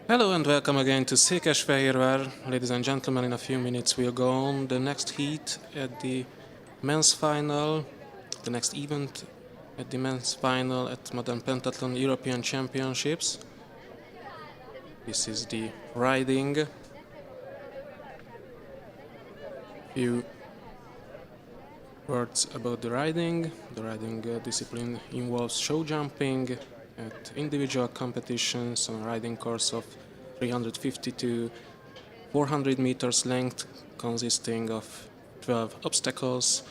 Hello and welcome again to Székesfehérvár. Ladies and gentlemen, in a few minutes we'll go on the next heat at the men's final, the next event at the men's final at Modern Pentathlon European Championships. This is the riding. Few words about the riding. The riding discipline involves show jumping at individual competitions on a riding course of 350 to 400 meters length, consisting of 12 obstacles,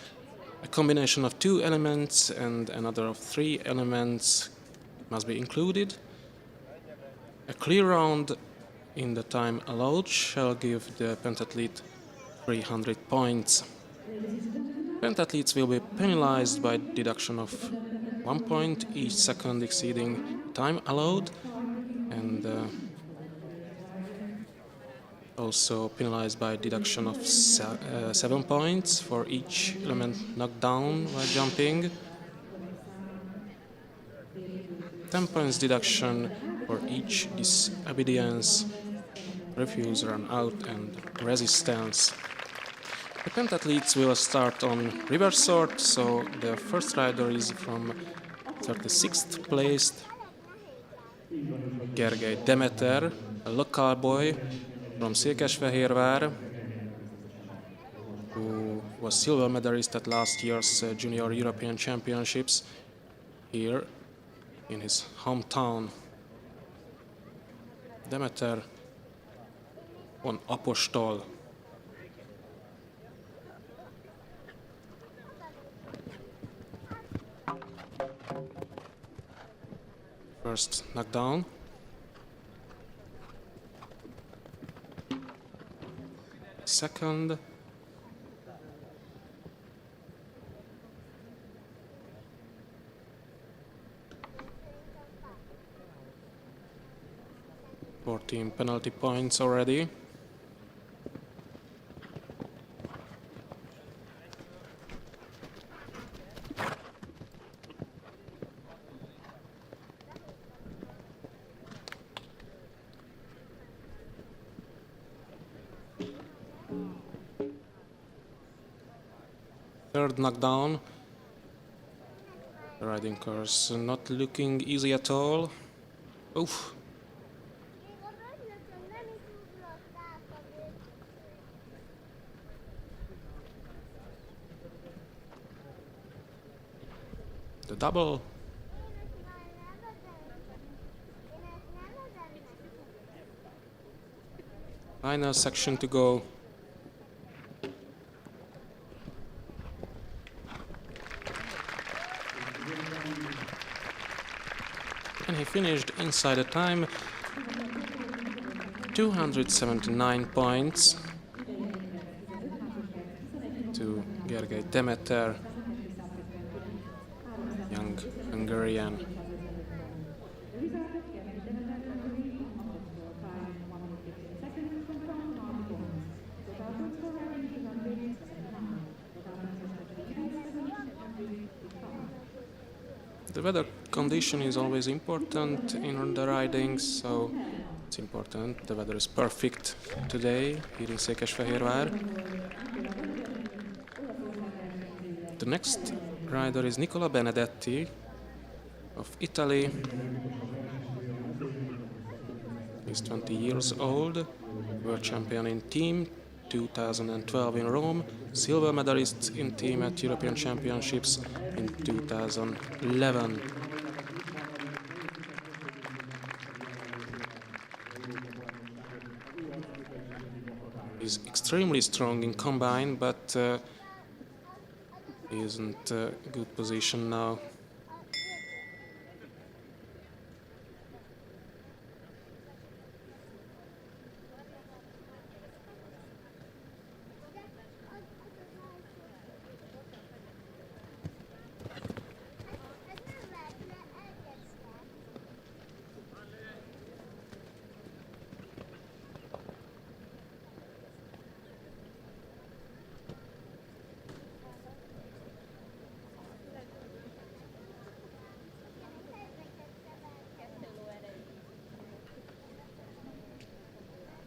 a combination of 2 elements and another of 3 elements must be included. A clear round in the time allowed shall give the pentathlete 300 points. Pentathletes will be penalized by deduction of 1 point each second exceeding time allowed, and also penalized by deduction of 7 points for each element knocked down while jumping, 10 points deduction for each disobedience, refuse, run out, and resistance. The pentathletes will start on reverse sort, so the first rider is from 36th place, Gergely Demeter, a local boy from Székesfehérvár, who was silver medalist at last year's Junior European Championships here in his hometown. Demeter on Apostol. First knockdown. Second. Fourteen penalty points already. Third knockdown. The riding course not looking easy at all. Oof. The double. Final section to go. And he finished inside the time, 279 points to Gergely Demeter, young Hungarian. The weather condition is always important in the riding, so it's important. The weather is perfect today here in Székesfehérvár. The next rider is Nicola Benedetti of Italy. He's 20 years old, world champion in team 2012 in Rome, silver medalist in team at European Championships in 2011. He's extremely strong in combine, but he isn't in a good position now.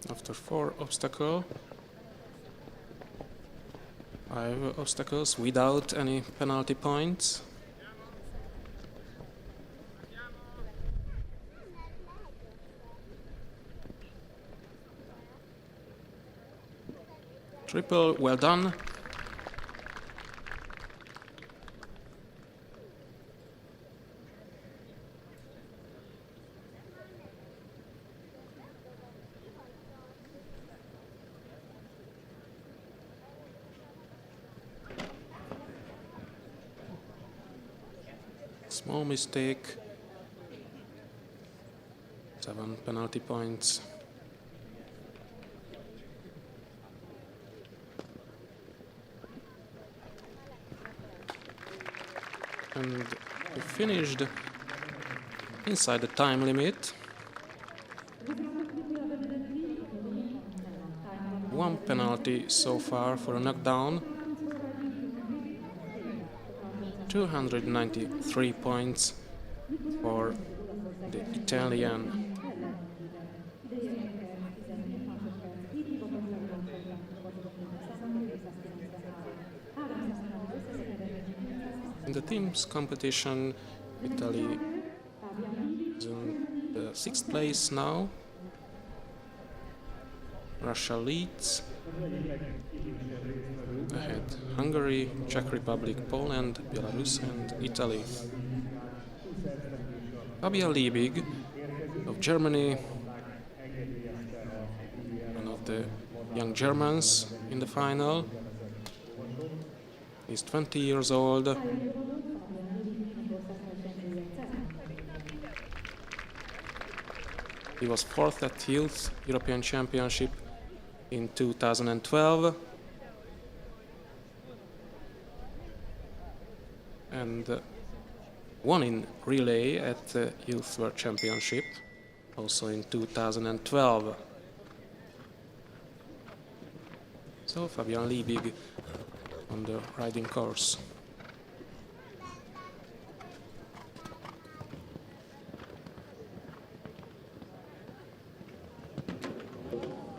After 4 obstacles, 5 obstacles without any penalty points. Triple, well done. Small mistake. 7 penalty points. And we finished inside the time limit. 1 penalty so far for a knockdown. 293 points for the Italian. In the teams competition, Italy is in the 6th place now. Russia leads. Ahead Hungary, Czech Republic, Poland, Belarus and Italy. Fabian Liebig of Germany, one of the young Germans in the final. He's 20 years old. He was 4th at Youth European Championship in 2012. And won in relay at the Youth World Championship, also in 2012. So Fabian Liebig on the riding course.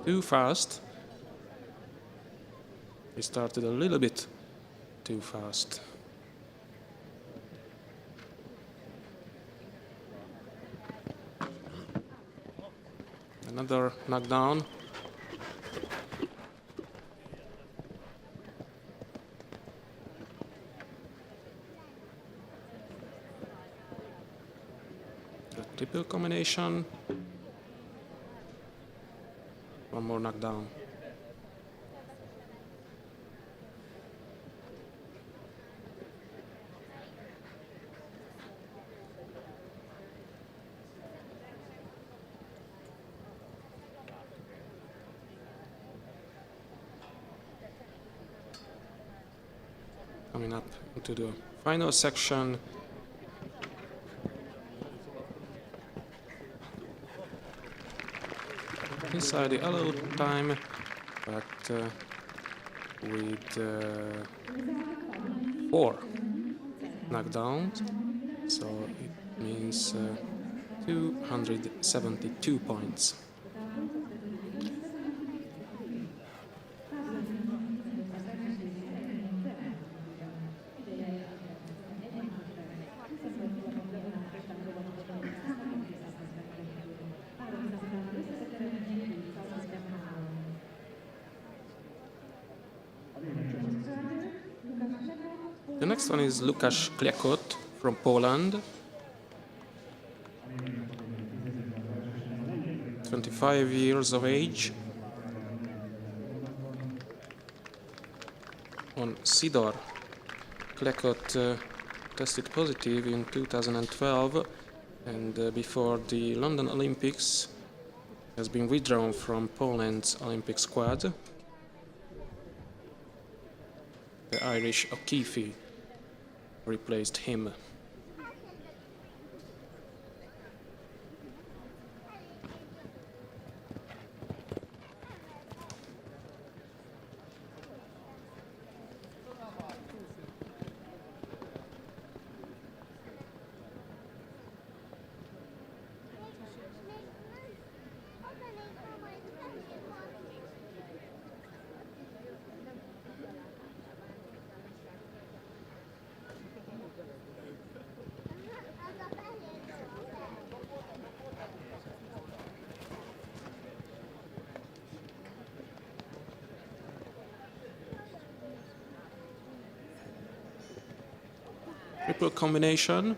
Too fast. He started a little bit too fast. Another knockdown. The triple combination. One more knockdown. Coming up into the final section. Inside the allowed time, but with 4 knockdowns, so it means 272 points. The next one is Łukasz Kliekot from Poland. 25 years of age. On Sidor, Kliekot tested positive in 2012 and before the London Olympics has been withdrawn from Poland's Olympic squad. The Irish O'Keefe replaced him. triple combination.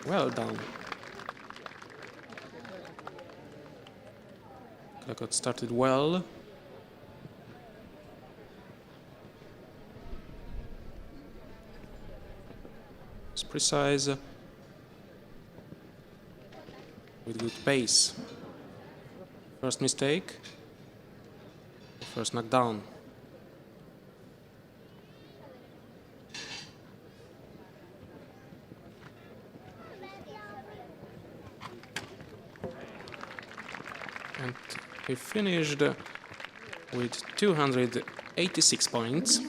Well done. Got started well. It's precise with good pace. First mistake, first knockdown. And he finished with 286 points.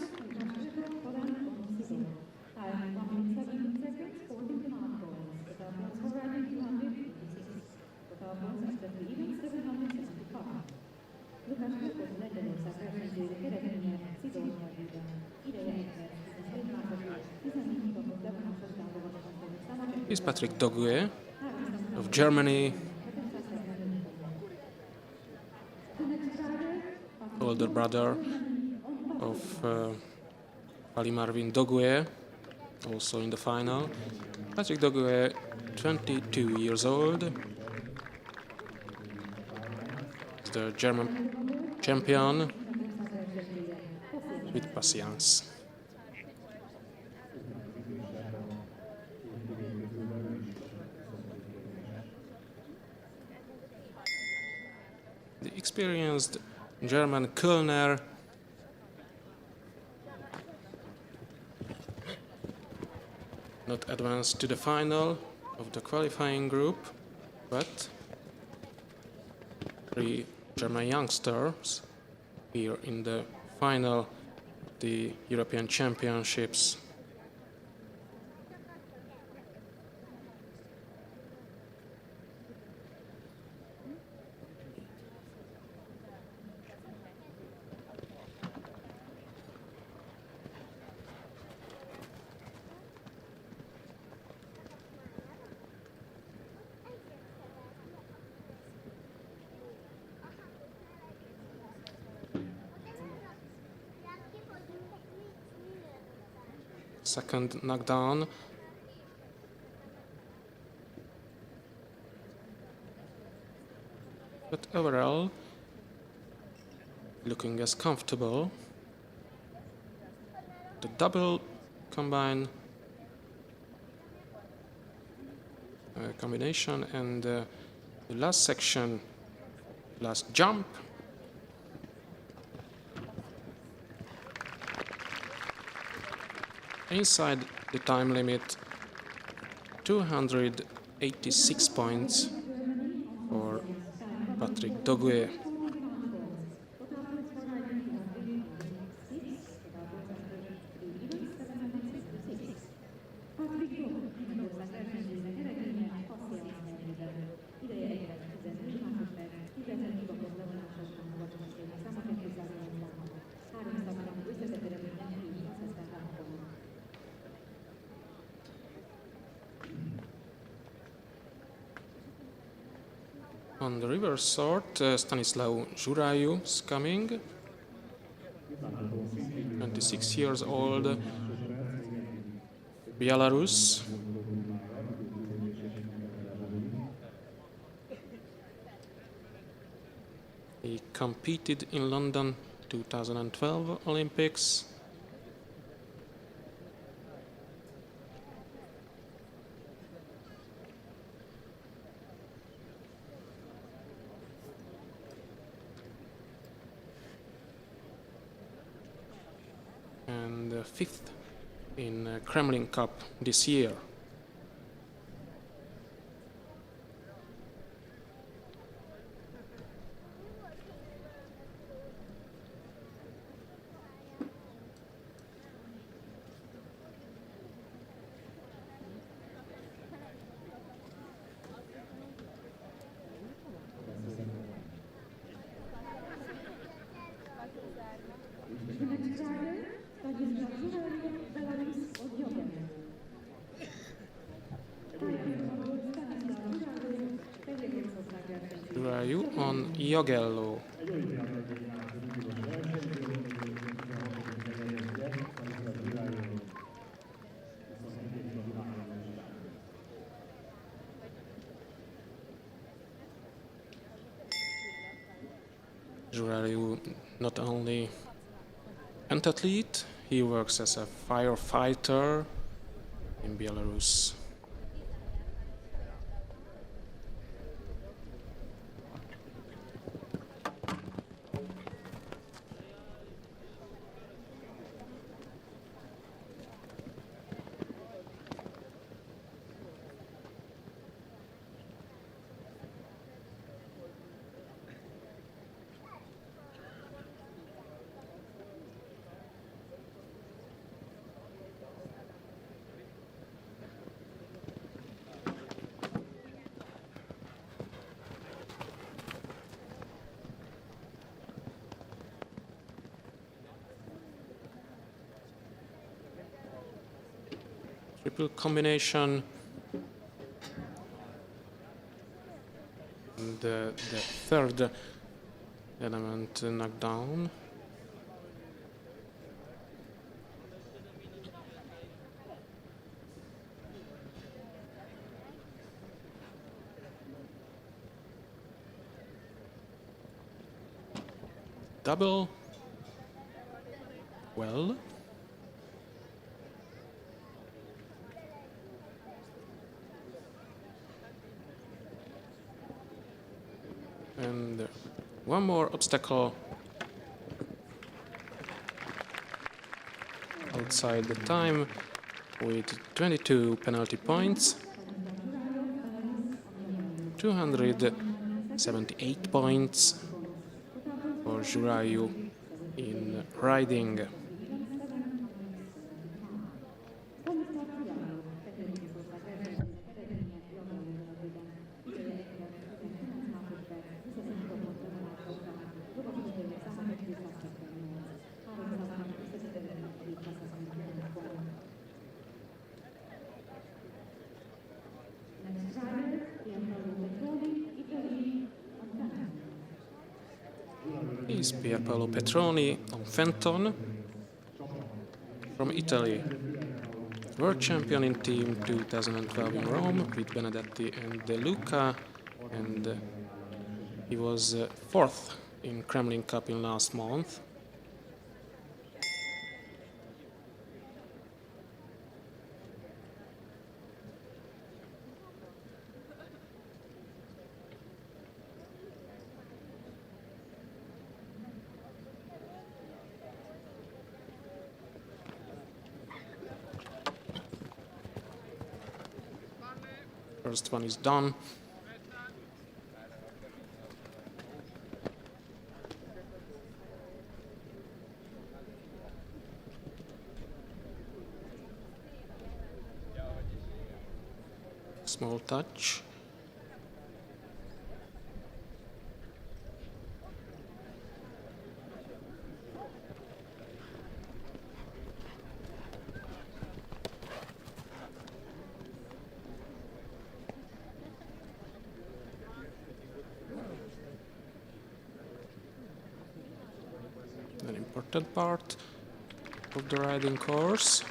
Is Patrick Dogue of Germany, older brother of Ali Marvin Dogue, also in the final. Patrick Dogue, 22 years old, is the German champion with patience. The experienced German Kölner not advanced to the final of the qualifying group, but 3 German youngsters here in the final of the European Championships. Second knockdown. But overall, looking as comfortable. The double combination and the last section, last jump. Inside the time limit, 286 points for Patrick Dogue. On the reverse sword, Stanislav Żuraju is coming, 26 years old, Belarus. He competed in London 2012 Olympics. And 5th in Kremlin Cup this year. Żuraju on Jogello. Juraju not only pentathlete, he works as a firefighter in Belarus. Triple combination. And the third element knocked down. Double. Well. And one more obstacle outside the time with 22 penalty points, 278 points for Juraju in riding. Is Pier Paolo Petroni on Fenton from Italy. World champion in team 2012 in Rome with Benedetti and De Luca, and he was fourth in Kremlin Cup in last month. First one is done. Small touch. An important part of the riding course.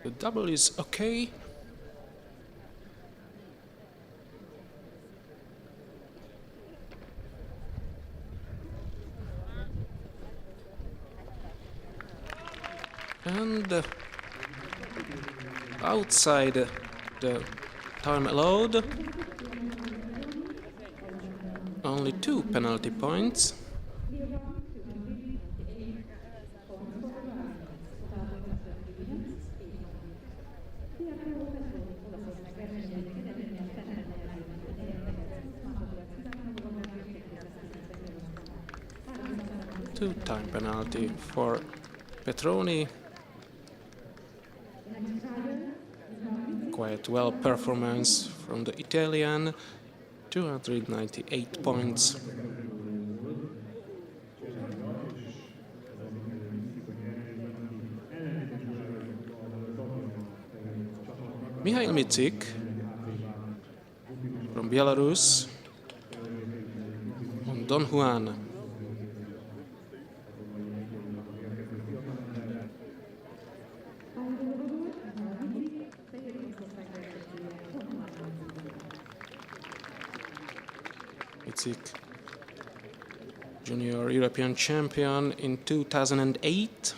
The double is okay. And outside the time allowed, only 2 penalty points. Two-time penalty for Petroni. Quite well performance from the Italian, 298 points. Mihail Micic from Belarus, on Don Juan. Micic, junior European champion in 2008.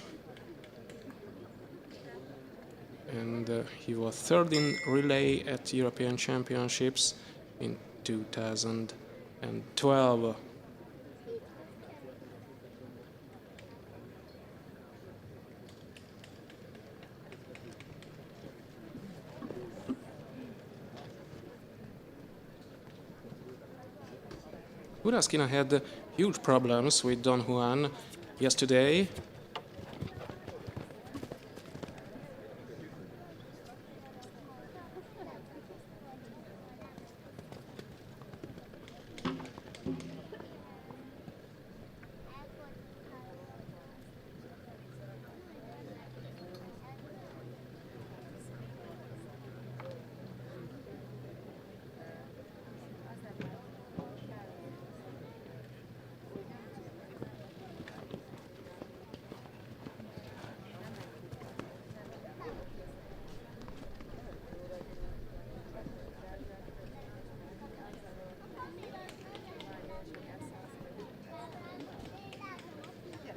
And he was third in relay at European Championships in 2012. Kuraskina had huge problems with Don Juan yesterday.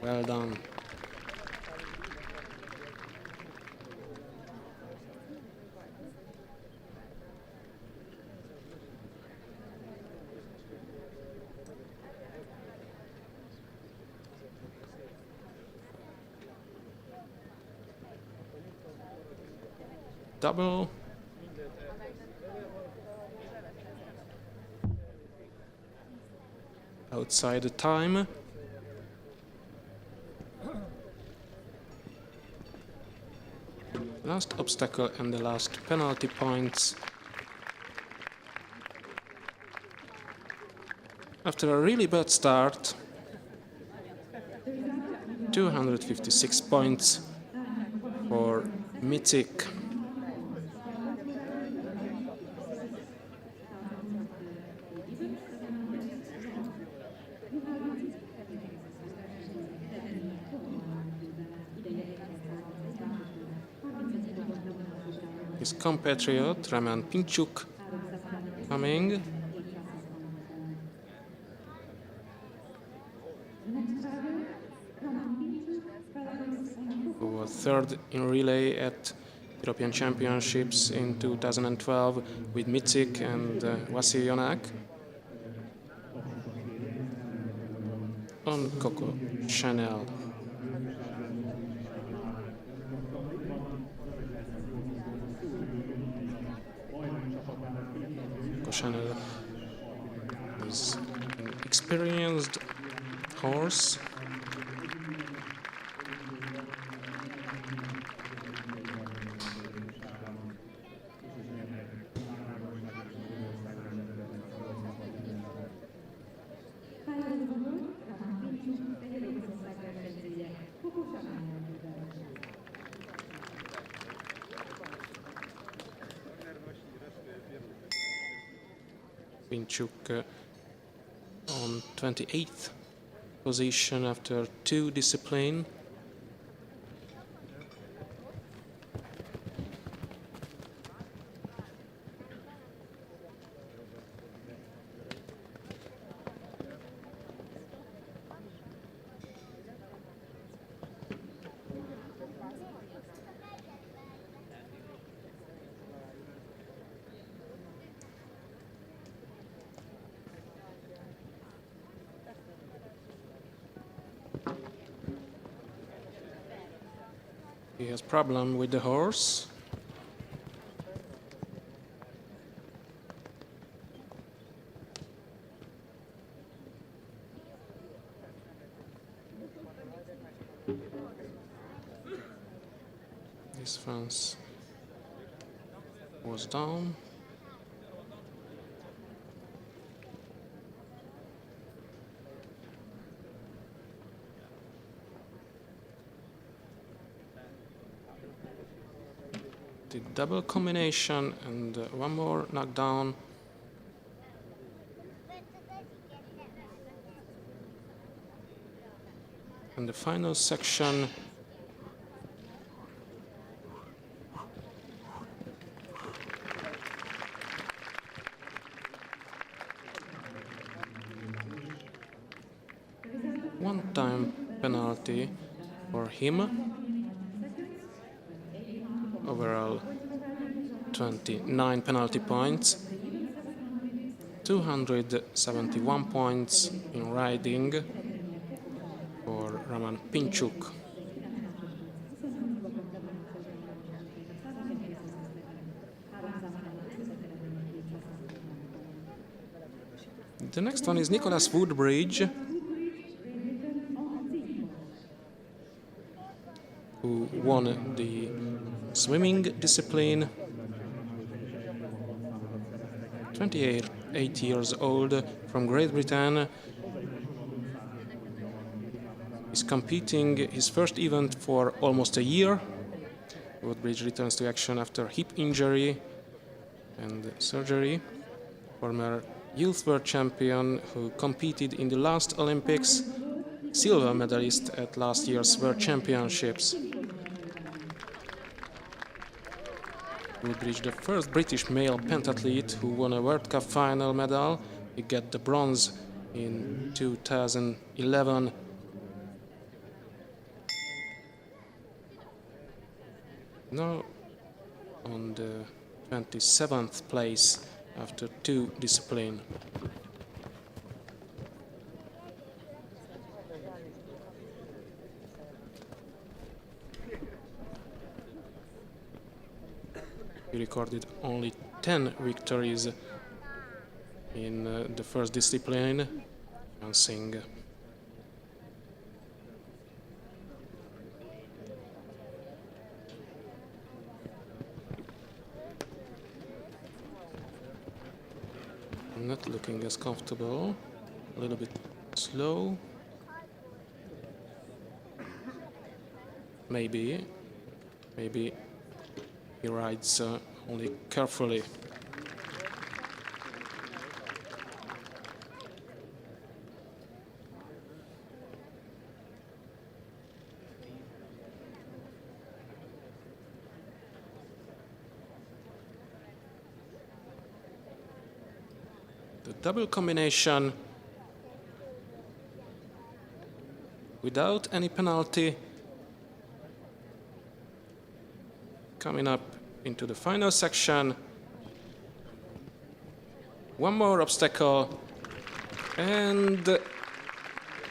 Well done. Double. Outside the time. Last obstacle and the last penalty points. After a really bad start, 256 points for Micic. His compatriot Roman Pinchuk coming. Who was third in relay at European Championships in 2012 with Micic and Wasil Jonak. On Coco Chanel. Chanel is an experienced horse. Pinchuk on 28th position after 2 disciplines. He has problem with the horse. This fence was down. The double combination and one more knockdown in the final section. One-time penalty for him. Overall 29 penalty points. 271 points in riding for Roman Pinchuk. The next one is Nicholas Woodbridge, who won the swimming discipline. 28 years old, from Great Britain. He's competing his first event for almost a year. Woodbridge returns to action after hip injury and surgery. Former youth world champion who competed in the last Olympics, silver medalist at last year's World Championships. Woodbridge, the first British male pentathlete who won a World Cup final medal. He got the bronze in 2011. Now on the 27th place after 2 disciplines. He recorded only 10 victories in the first discipline, dancing. Not looking as comfortable, a little bit slow. Maybe he rides only carefully. The double combination without any penalty. Coming up into the final section. One more obstacle and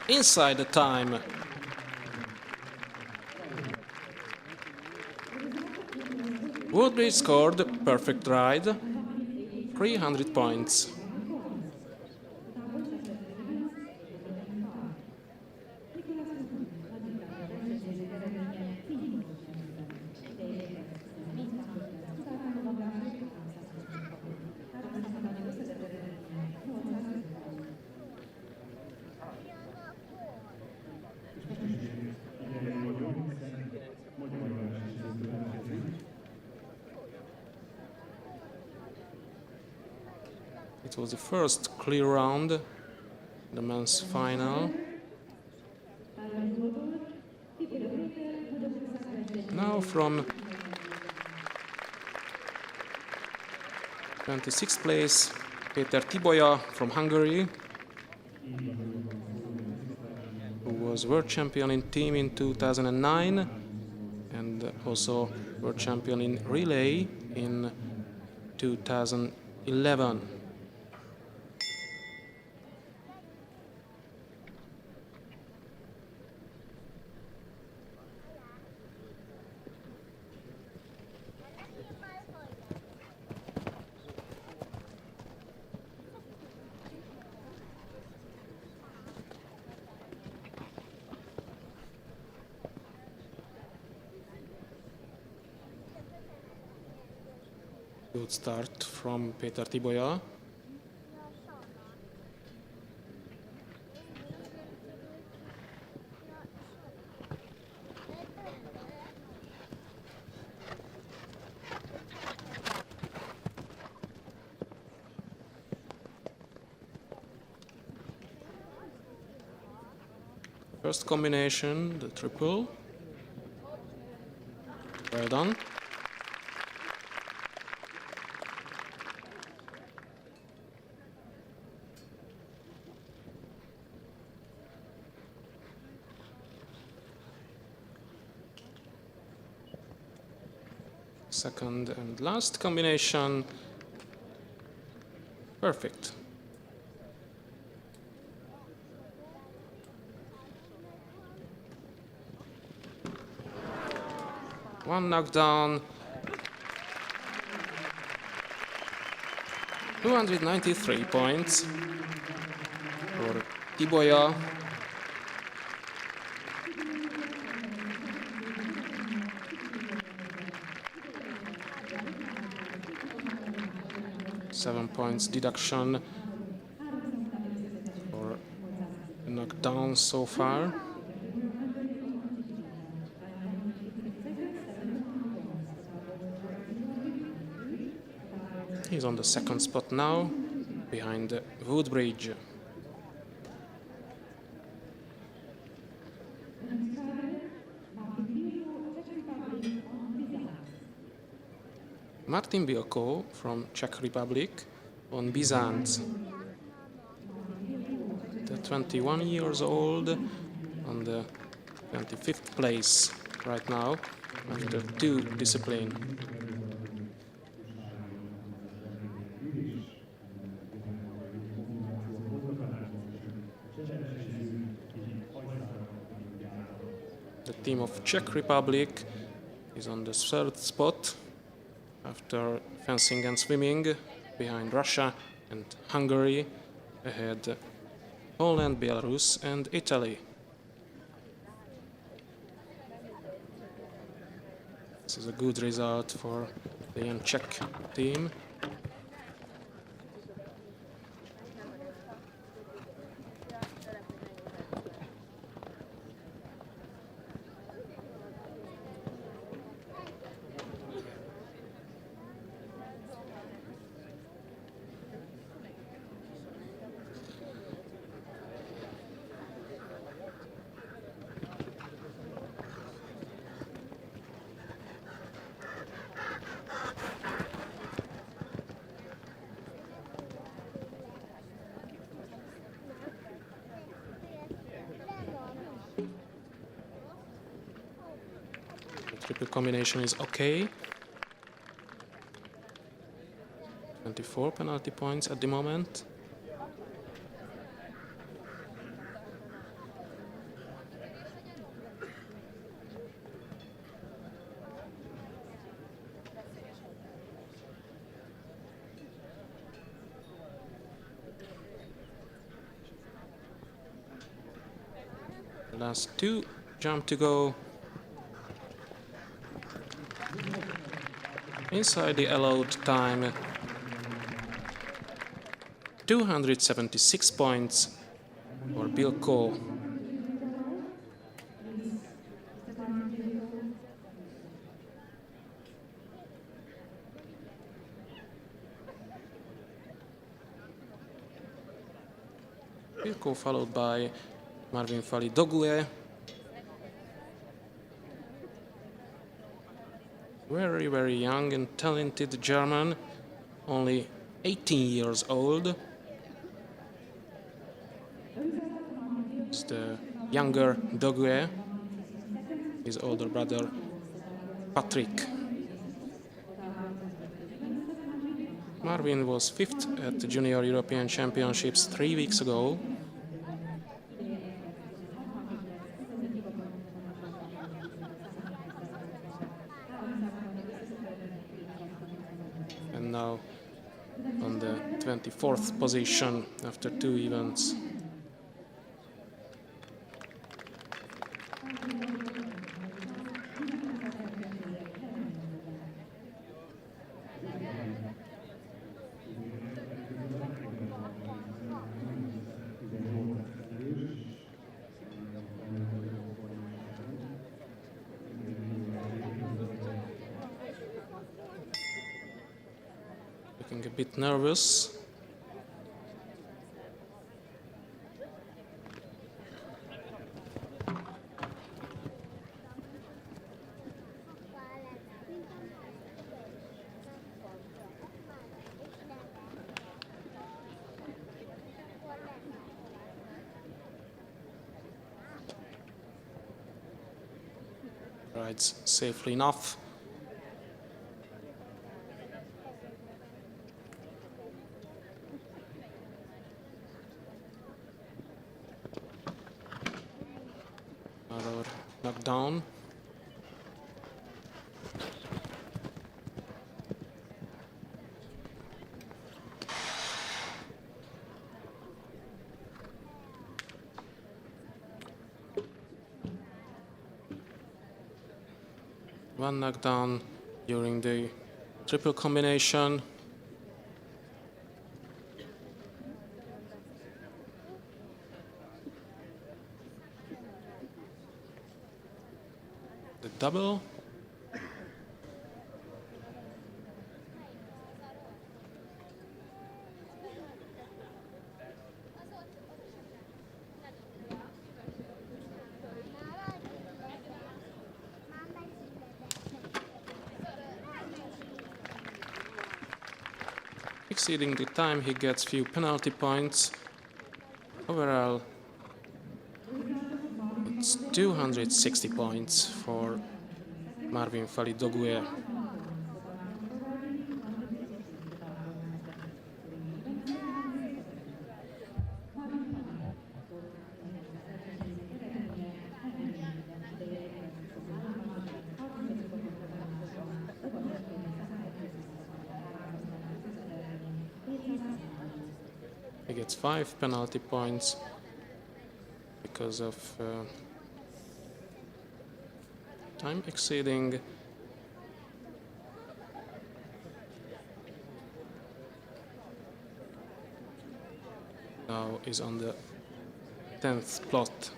inside the time. Woodbridge scored a perfect ride, 300 points. It was the first clear round, the men's final. Now from 26th place, Péter Tibolya from Hungary, who was world champion in team in 2009 and also world champion in relay in 2011. Good start from Péter Tibolya. first combination, the triple. Well done. Second and last combination. Perfect. One knockdown. 293 points for Tiboya. Seven points deduction for the knockdown so far. He's on the second spot now, behind the Woodbridge. Martin Bielko from Czech Republic on Byzant. The 21 years old on the 25th place right now after two disciplines. The team of Czech Republic is on the third spot after fencing and swimming, behind Russia and Hungary, ahead Poland, Belarus and Italy. This is a good result for the young Czech team. Triple combination is okay. 24 penalty points at the moment. The last two jump to go. Inside the allowed time, 276 points for Bielko. Bielko followed by Marvin Fali-Dogue. Very, very young and talented German, only 18 years old. It's the younger Dogue, his older brother Patrick. Marvin was fifth at the Junior European Championships 3 weeks ago. And now on the 24th position after two events. Looking a bit nervous. rides safely enough. Another knockdown. One knockdown during the triple combination. The double. Exceeding the time, he gets few penalty points. Overall, it's 260 points for Marvin Fali-Doguer. He gets 5 penalty points because of time exceeding. Now is on the 10th plot.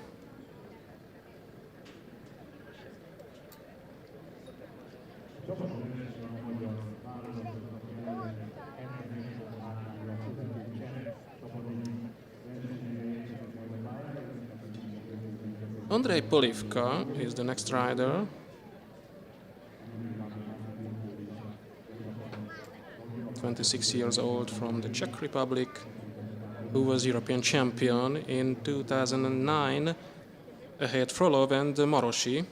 Andrej Polivka is the next rider. (26 years old) from the Czech Republic, who was European champion in 2009 ahead Frolov and Morosi,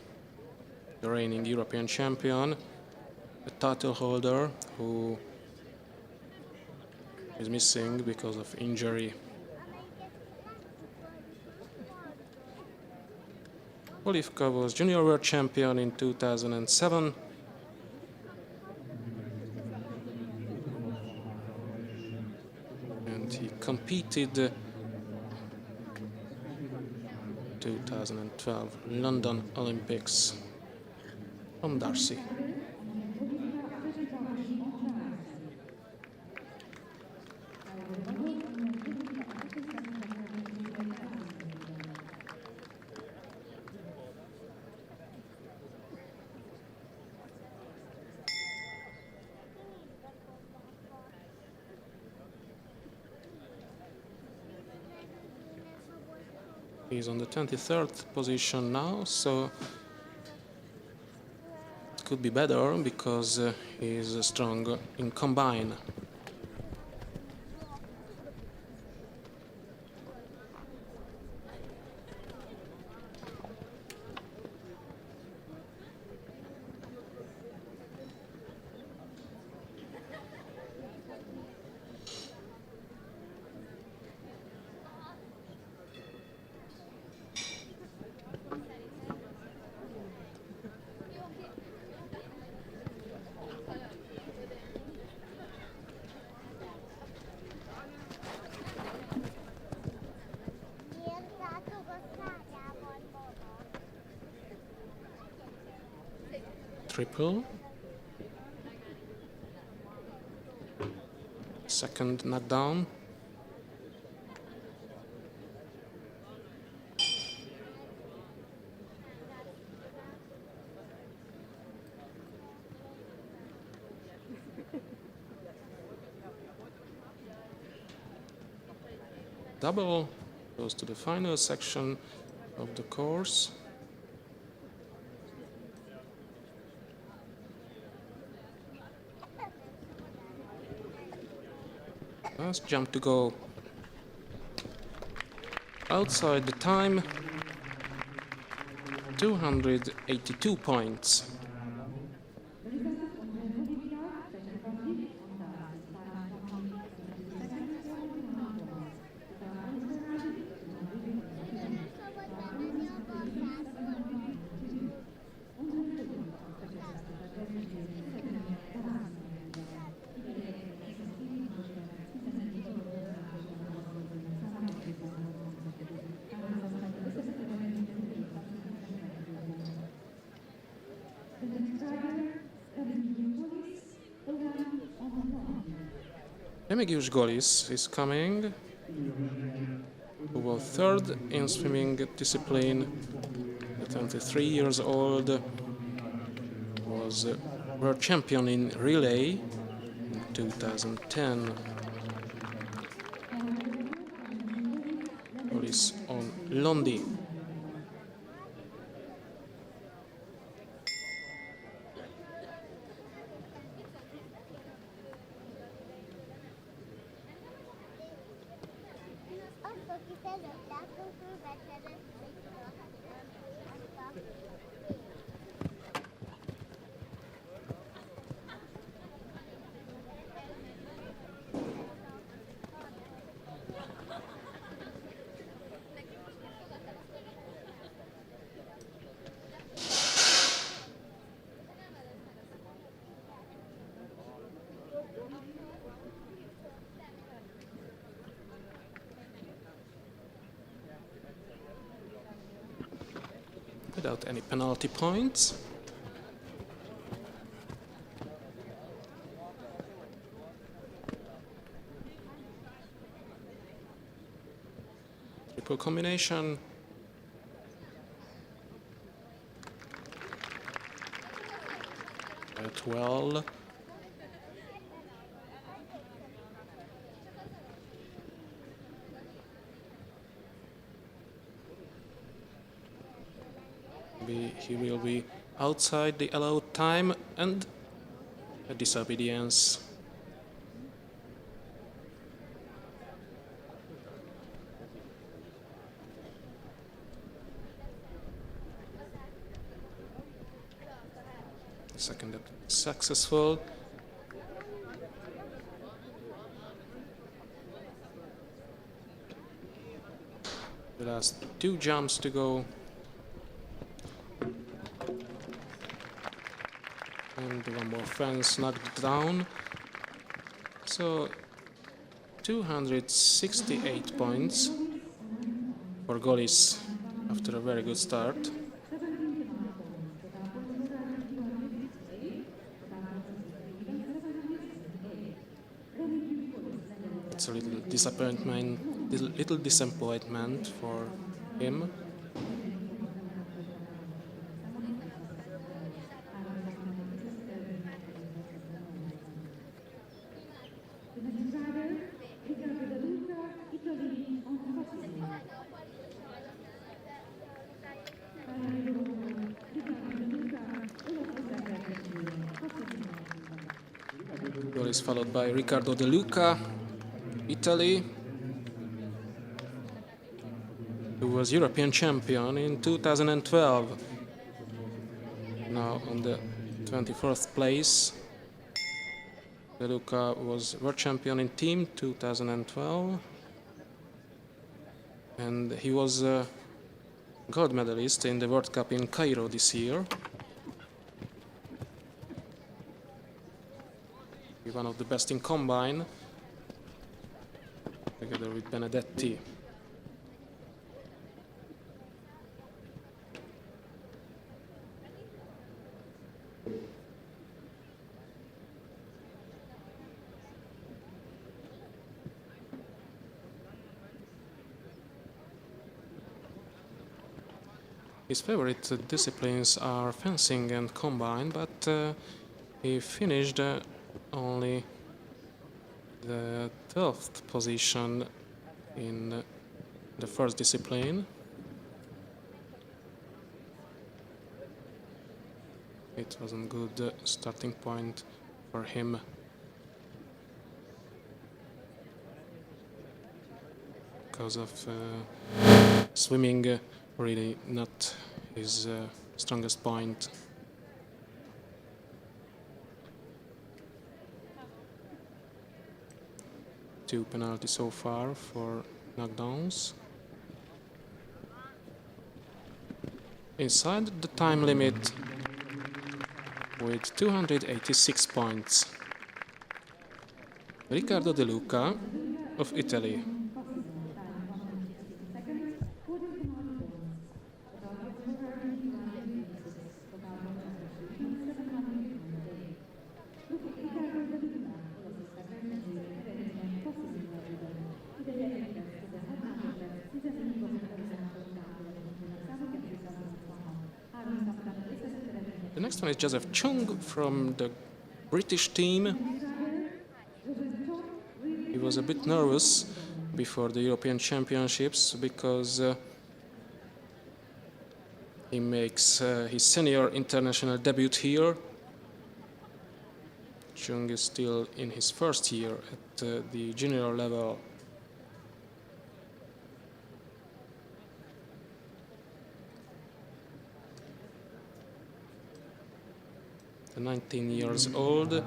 the reigning European champion, a title holder who is missing because of injury. Polivka was junior world champion in 2007. And he competed 2012 London Olympics from Darcy. He's on the 23rd position now, so it could be better because he's strong in combine. Triple. Second knockdown. Double goes to the final section of the course. Last jump to go. Outside the time, 282 points. Remigius Golis is coming, who was third in swimming discipline. At 23 years old, was world champion in relay in 2010. Golis on Londi. Without any penalty points. Triple combination. Quite well. He will be outside the allowed time and a disobedience. Second attempt successful. The last two jumps to go. And one more fence knocked down. So 268 points for Golis after a very good start. It's a little disappointment for him. Golis followed by Riccardo De Luca, Italy, who was European champion in 2012. Now on the 24th place. De Luca was world champion in team 2012. And he was a gold medalist in the World Cup in Cairo this year. One of the best in combine, together with Benedetti. His favorite disciplines are fencing and combine, but he finished only the 12th position in the first discipline. It wasn't good starting point for him. Because of swimming really not his strongest point. Two penalties so far for knockdowns. Inside the time limit with 286 points. Riccardo De Luca of Italy. The next one is Joseph Chung from the British team. He was a bit nervous before the European Championships because he makes his senior international debut here. Chung is still in his first year at the junior level. The 19 years old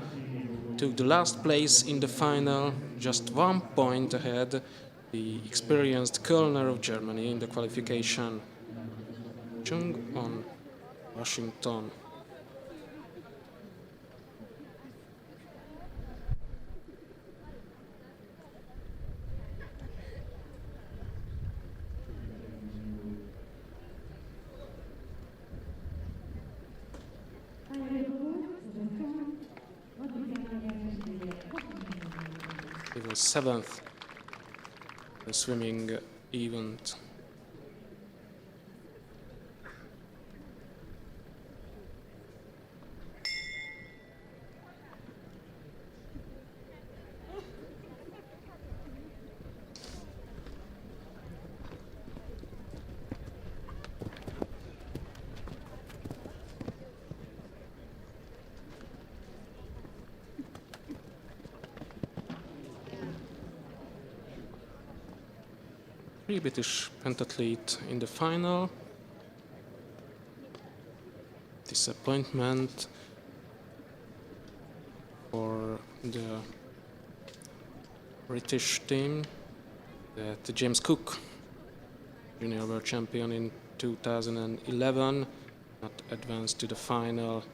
took the last place in the final, just 1 point ahead the experienced Kölner of Germany in the qualification. Chung on Washington. It was 7th the swimming event. Three British pentathlete in the final. Disappointment for the British team that James Cook, junior world champion in 2011, not advanced to the final.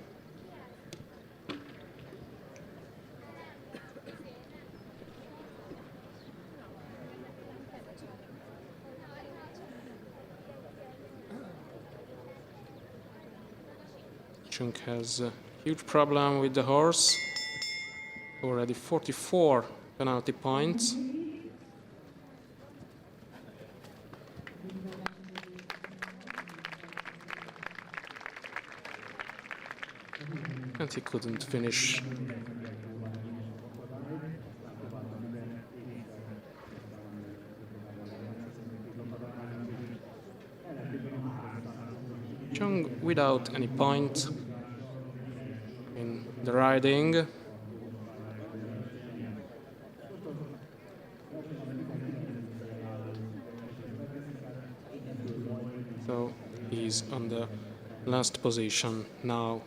Chung has a huge problem with the horse. Already 44 penalty points. And he couldn't finish. Chung without any point in the riding. So he's on the last position now.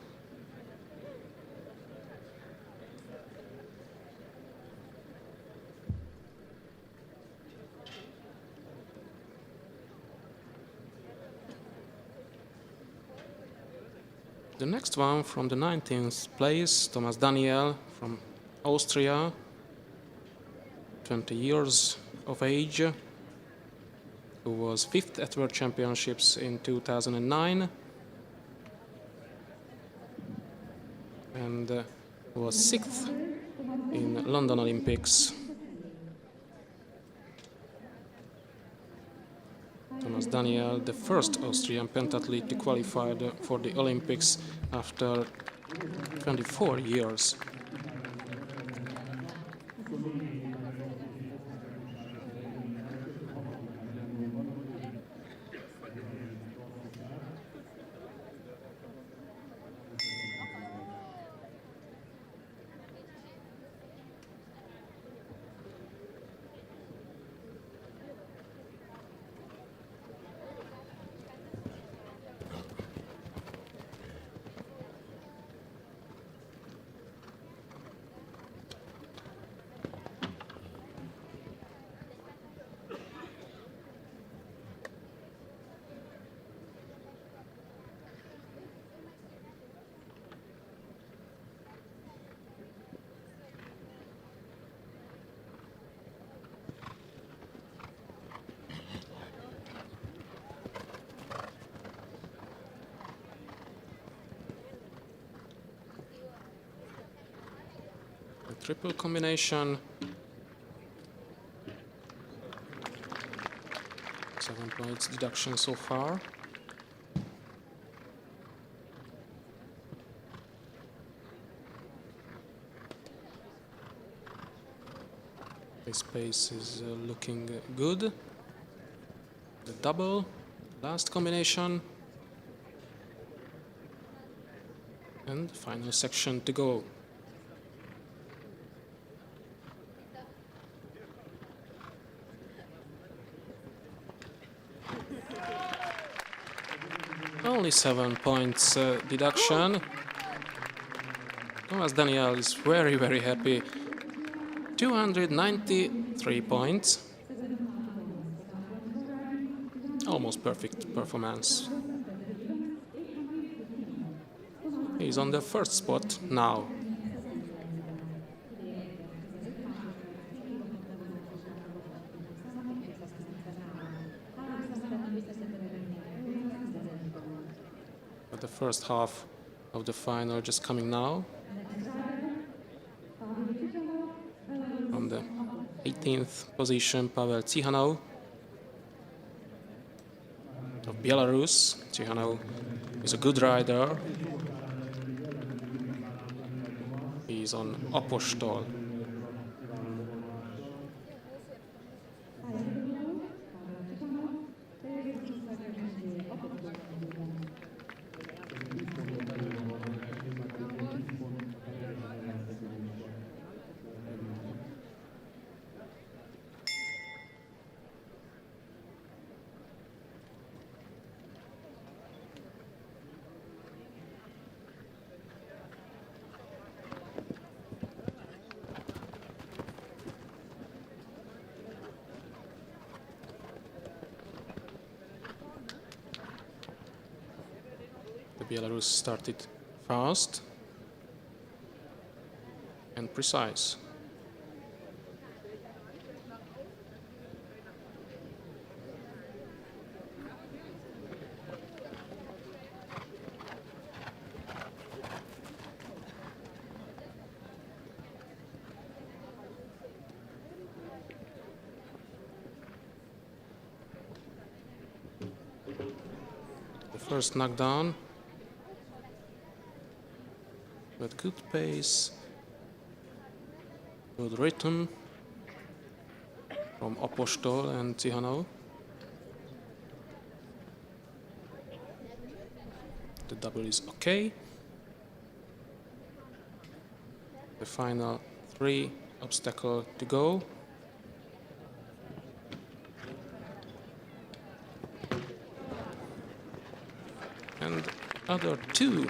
The next one from the 19th place, Thomas Daniel from Austria, 20 years of age, who was 5th at World Championships in 2009 and was 6th in London Olympics. Thomas Daniel, the first Austrian pentathlete to qualify for the Olympics after 24 years. A triple combination. 7 points deduction so far. His pace is looking good. The double, last combination. And final section to go. Only 7 points deduction. Thomas Daniel is very, very happy. 293 points. Almost perfect performance. He's on the first spot now. But the first half of the final just coming now. From the 18th position, Pavel Tsihanov of Belarus. Tsihanov is a good rider. He's on Apostol. Belarus started fast and precise. The first knockdown. But good pace, good rhythm from Apostol and Tsihanov. The double is okay. The final 3 obstacle to go. And other 2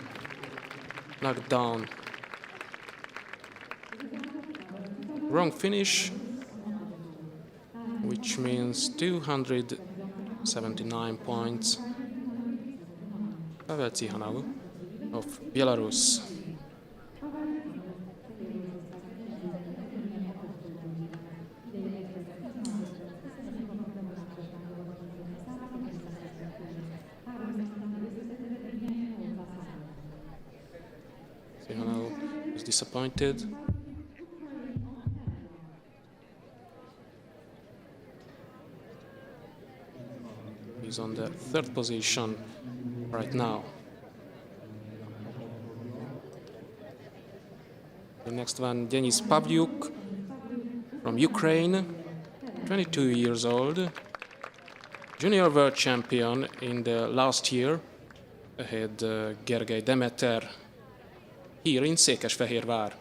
knocked down. Wrong finish, which means 279 points. Pavel Tsihanov of Belarus. Tsihanov is disappointed. He's on the 3rd position right now. The next one, Denis Pavlyuk from Ukraine, 22 years old, junior world champion in the last year, ahead Gergely Demeter here in Székesfehérvár.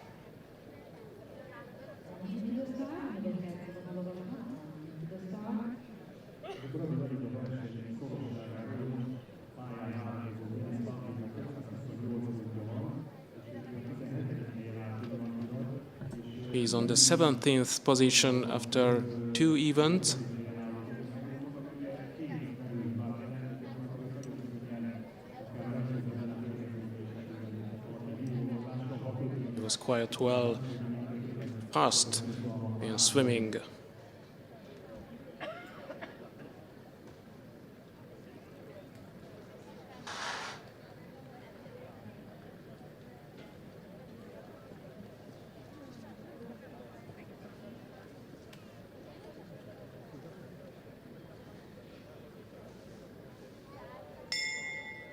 He's on the 17th position after 2 events. He was quite well fast in swimming.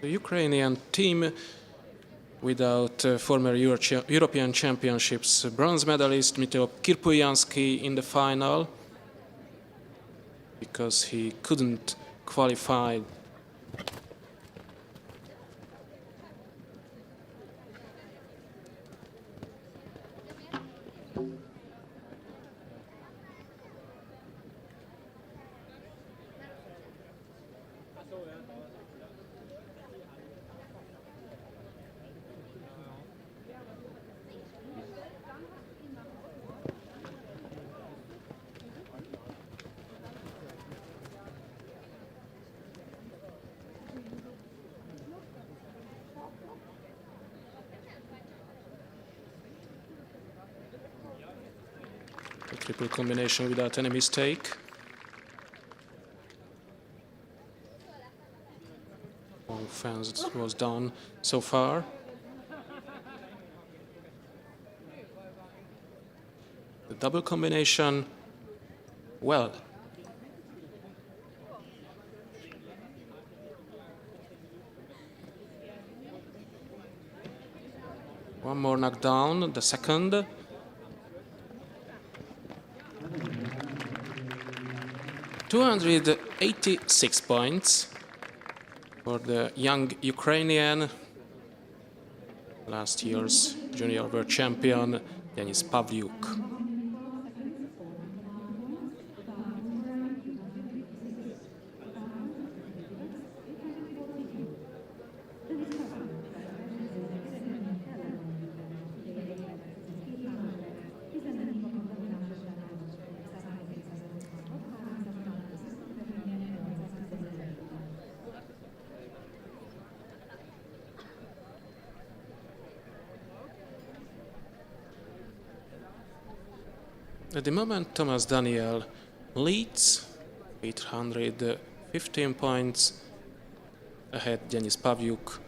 The Ukrainian team without former European Championships bronze medalist Mitro Kirpuyansky in the final because he couldn't qualify. A triple combination without any mistake. One fence was done so far. The double combination, well. One more knockdown, the second. $286 points for the young Ukrainian, last year's junior world champion, Denis Pavlyuk. At the moment, Thomas Daniel leads, 815 points ahead Denis Pavlyuk.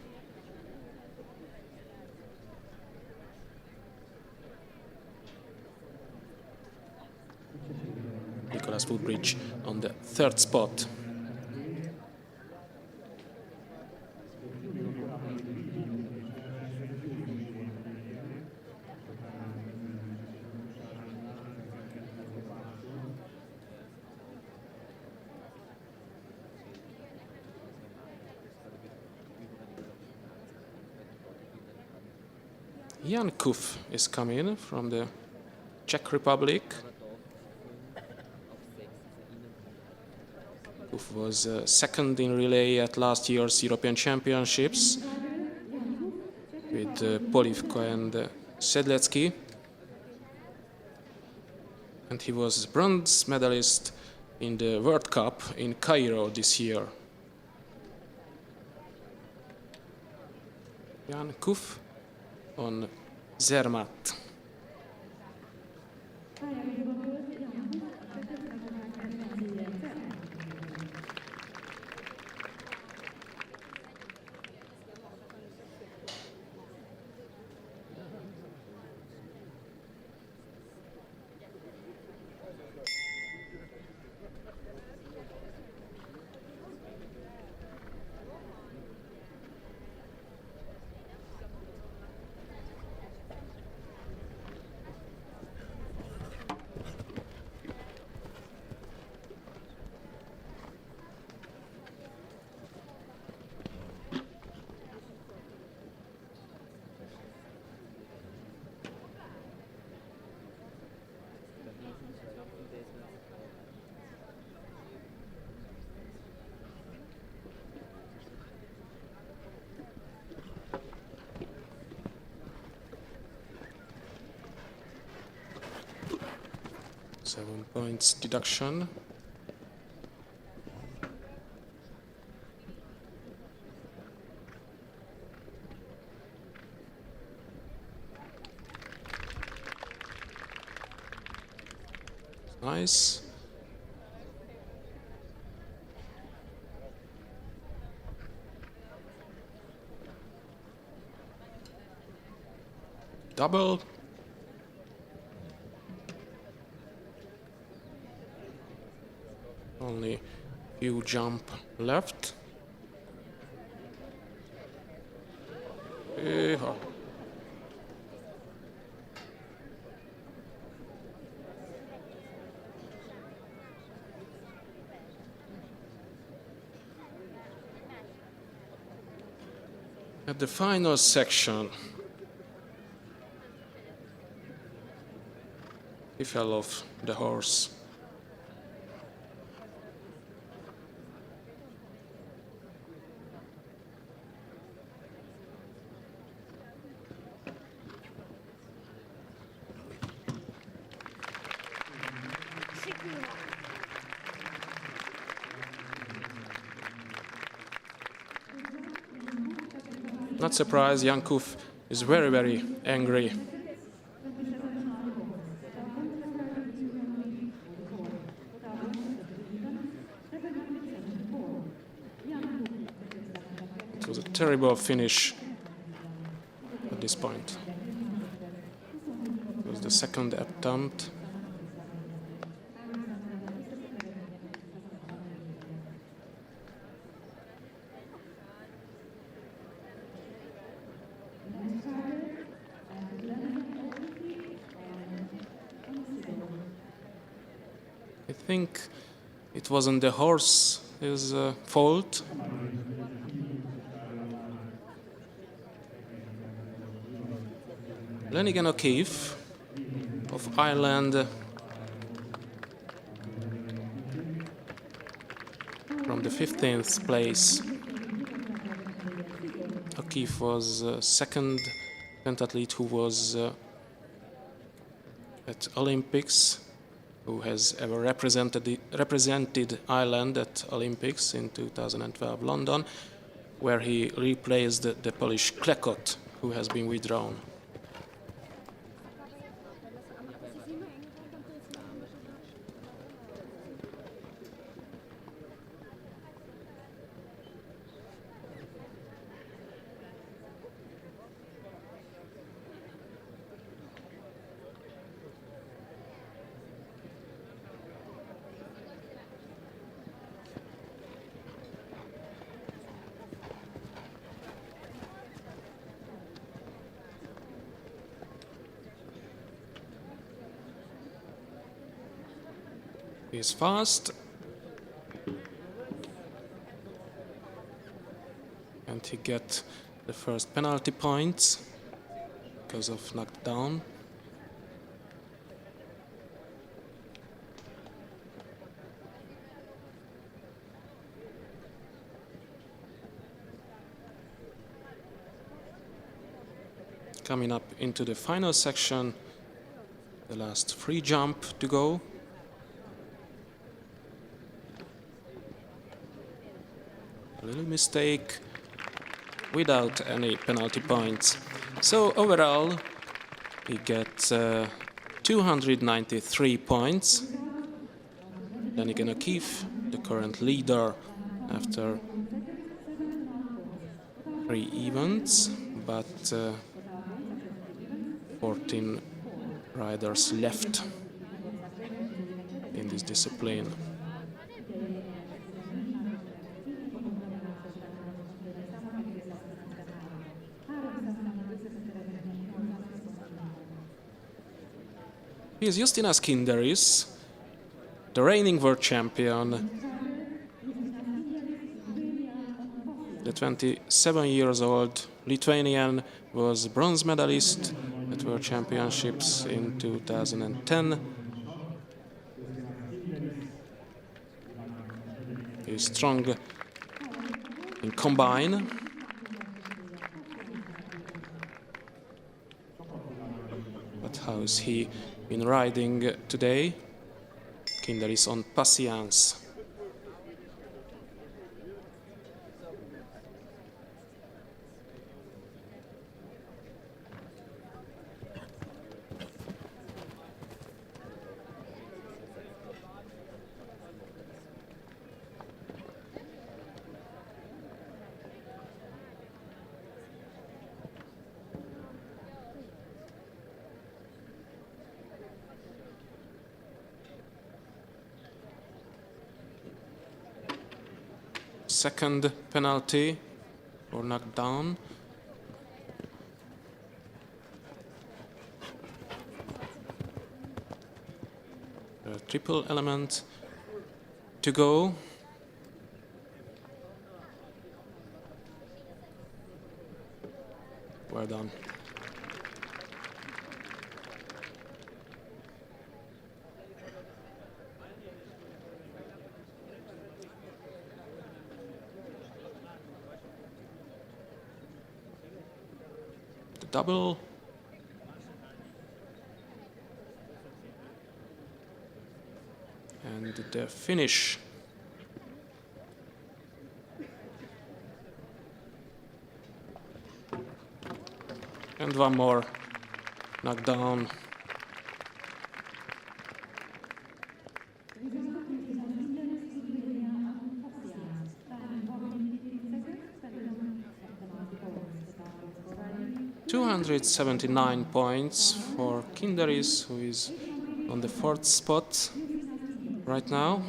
Nicholas Woodbridge on the third spot. Jan Kuf is coming from the Czech Republic. Kuf was second in relay at last year's European Championships with Polivko and Sedlecki. And he was bronze medalist in the World Cup in Cairo this year. Jan Kuf on Zermatt. Seven points deduction. Nice. Double. Only few jump left. Yeehaw. At the final section, he fell off the horse. Not surprised, Yankov is very, very angry. It was a terrible finish at this point. It was the second attempt. I think it wasn't the horse's fault. Lenigan O'Keefe of Ireland from the 15th place. O'Keefe was second pentathlete who was at Olympics, who has ever represented Ireland at Olympics in 2012 London, where he replaced the Polish Klekot, who has been withdrawn. He is fast, and he gets the first penalty points because of knockdown. Coming up into the final section, the last free jump to go. A little mistake without any penalty points. So overall, he gets 293 points. Lenigan O'Keefe, the current leader after 3 events, but 14 riders left in this discipline. He is Justinas Kinderis, the reigning world champion. The 27 years old Lithuanian was bronze medalist at World Championships in 2010. He is strong in combine. But how is he in riding today? Kinderis on Patience. Second penalty for knockdown. triple element to go. Well done. The double. And the finish. And one more knockdown. $279 points for Kinderis, who is on the 4th spot right now.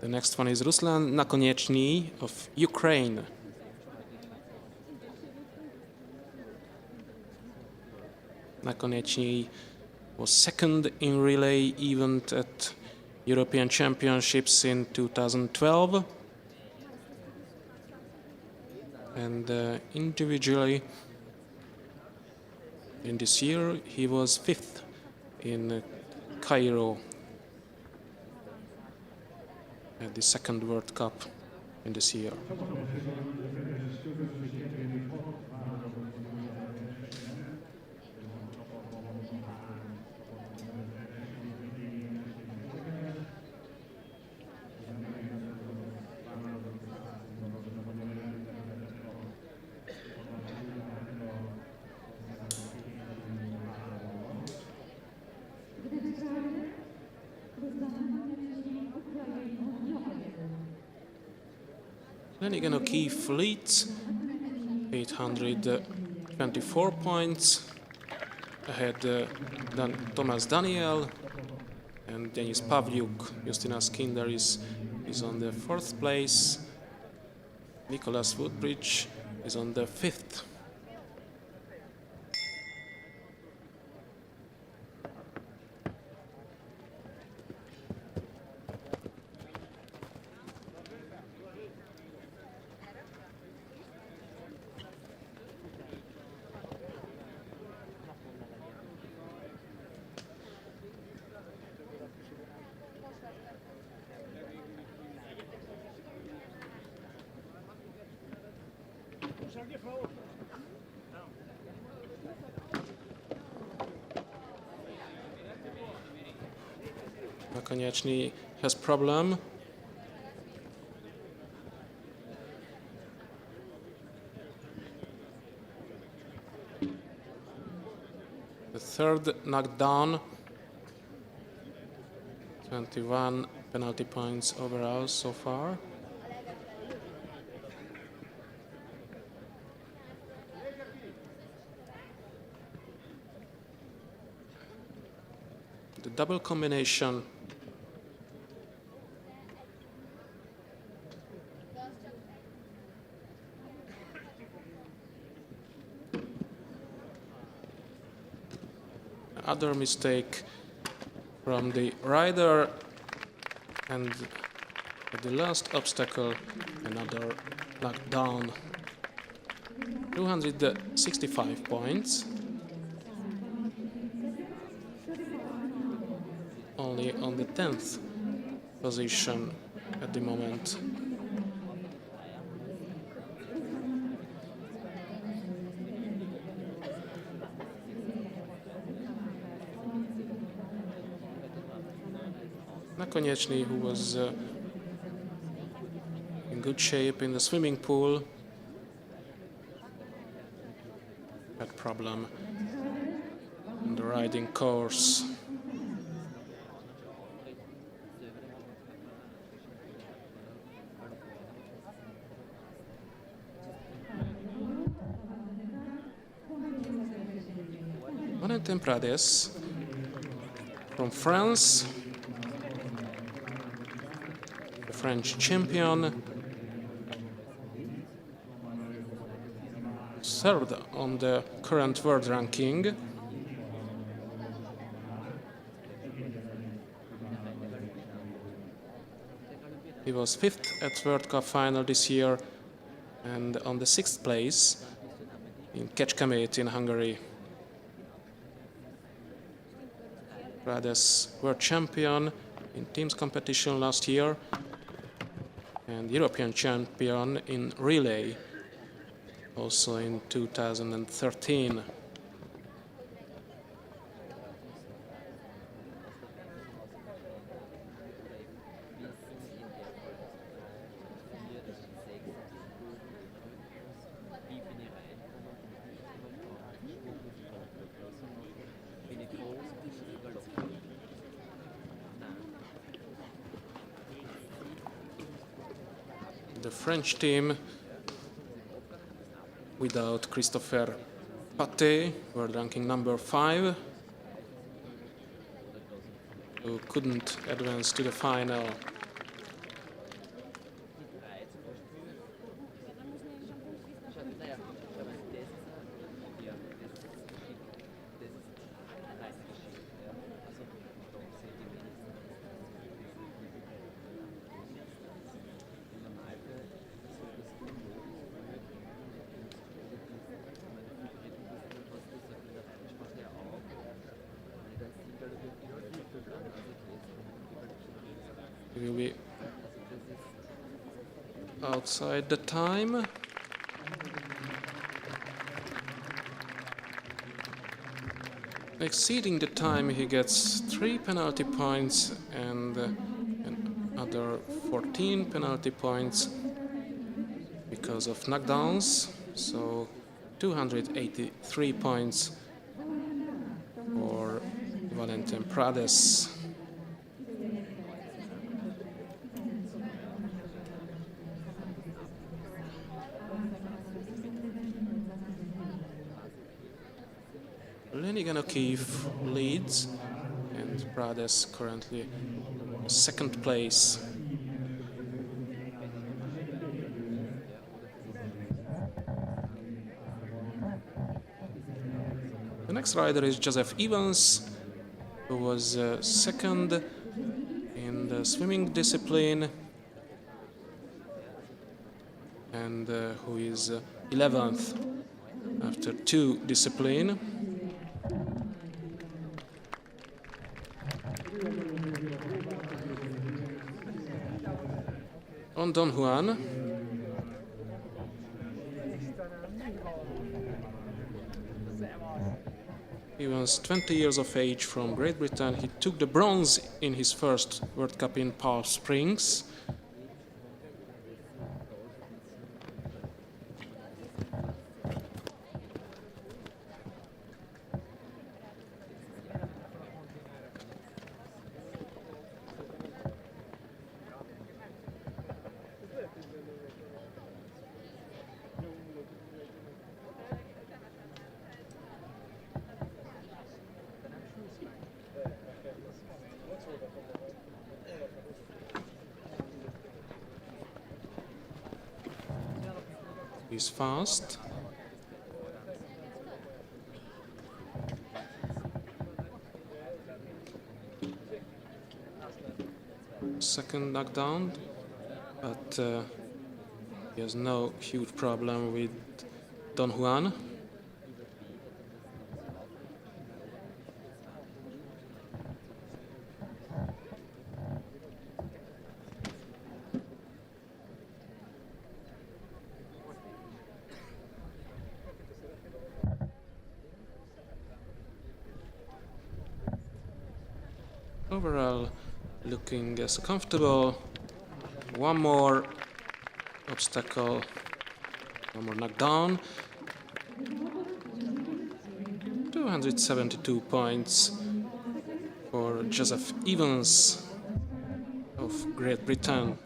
The next one is Ruslan Nakonieczny of Ukraine. Nakonieczny was second in relay event at European Championships in 2012. And individually in this year he was 5th in Cairo at the 2nd World Cup in this year. Then again, O'Keefe leads, 824 points, ahead Thomas Daniel and Denis Pavliuk. Justinas Kinderis is on the 4th place, Nicholas Woodbridge is on the 5th. Nakonieczny has problem. The 3rd knockdown, 21 penalty points overall so far. The double combination other mistake from the rider, and at the last obstacle another knockdown. 265 points. Only on the 10th position at the moment. Nakonieczny, who was in good shape in the swimming pool, had problem on the riding course. Valentin Prades from France French champion. Third on the current world ranking. He was fifth at World Cup final this year and on the sixth place in Kecskemét in Hungary. Prades world champion in teams competition last year and European champion in relay also in 2013. The French team without Christopher Paté, world ranking number 5, who couldn't advance to the final. He will be outside the time. Exceeding the time, he gets 3 penalty points and another 14 penalty points because of knockdowns. So 283 points for Valentin Prades. Lenigan O'Keefe leads and Prades currently second place. The next rider is Joseph Evans, who was second in the swimming discipline and who is 11th after 2 disciplines. On Don Juan, he was 20 years of age from Great Britain. He took the bronze in his first World Cup in Palm Springs. He's fast. Second knockdown, but he has no huge problem with Don Juan. Overall, looking as comfortable. One more obstacle, one more knockdown. 272 points for Joseph Evans of Great Britain.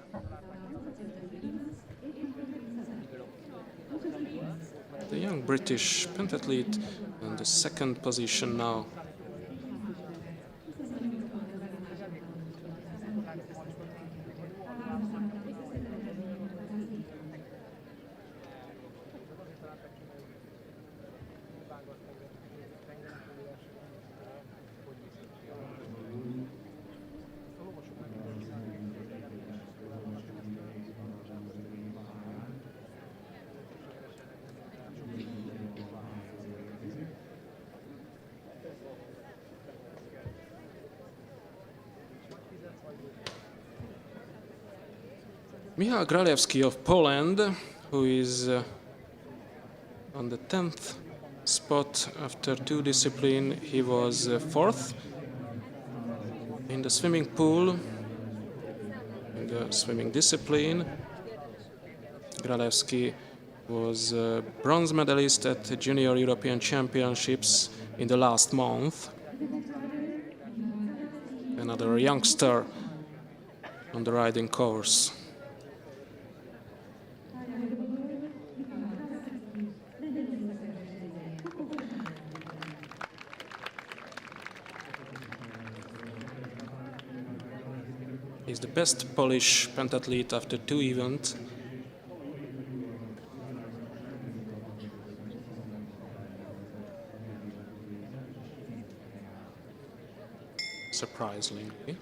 The young British pentathlete on the second position now. Michał Gralewski of Poland, who is on the 10th spot after two disciplines. He was fourth in the swimming pool, in the swimming discipline. Gralewski was a bronze medalist at the Junior European Championships in the last month. Another youngster on the riding course. He's the best Polish pentathlete after two events. Surprisingly.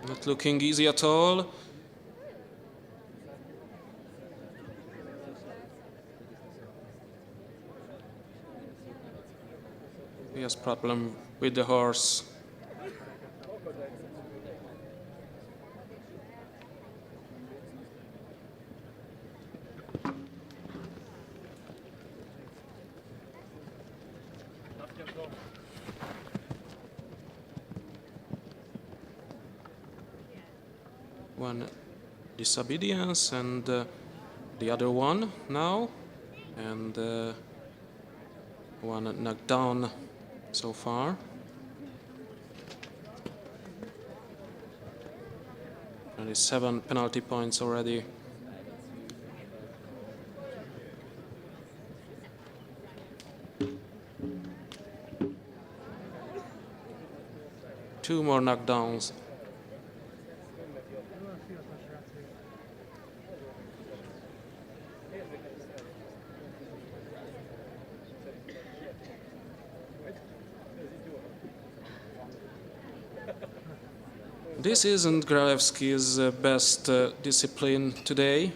Not looking easy at all. He has problem with the horse. One disobedience and the other one now, and one knocked down so far. And 7 penalty points already. Two more knockdowns. This isn't Gralewski's best discipline today.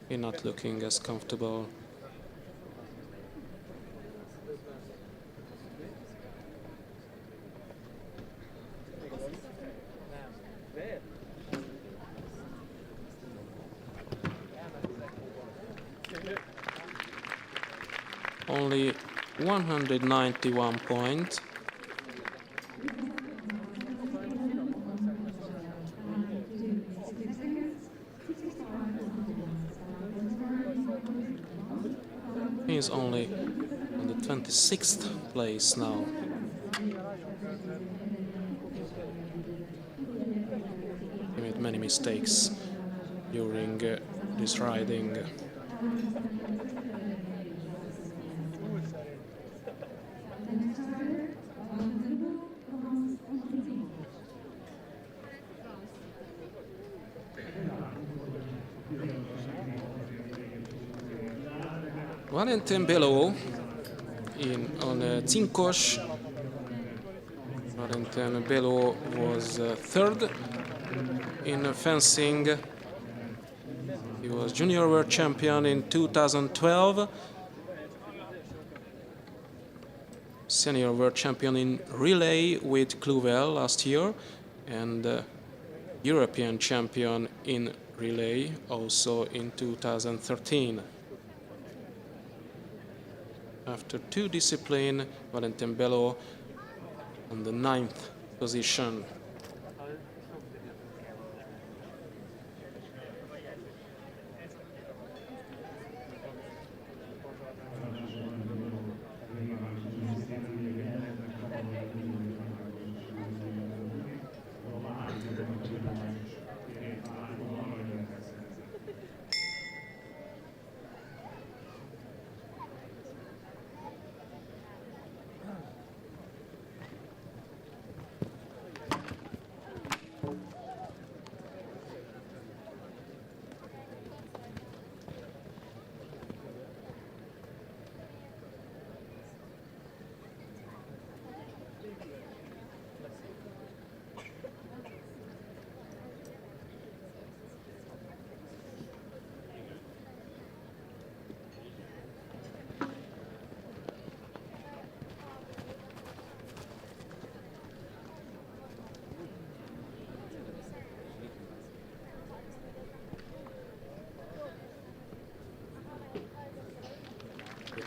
He's not looking as comfortable. Only 191 points. He is only on the 26th place now. He made many mistakes during this riding. Valentin Belot on Cinkos. Valentin Belot was third in fencing. He was junior world champion in 2012. Senior world champion in relay with Clouvel last year, and European champion in relay also in 2013. After two disciplines, Valentin Belot on the 9th position.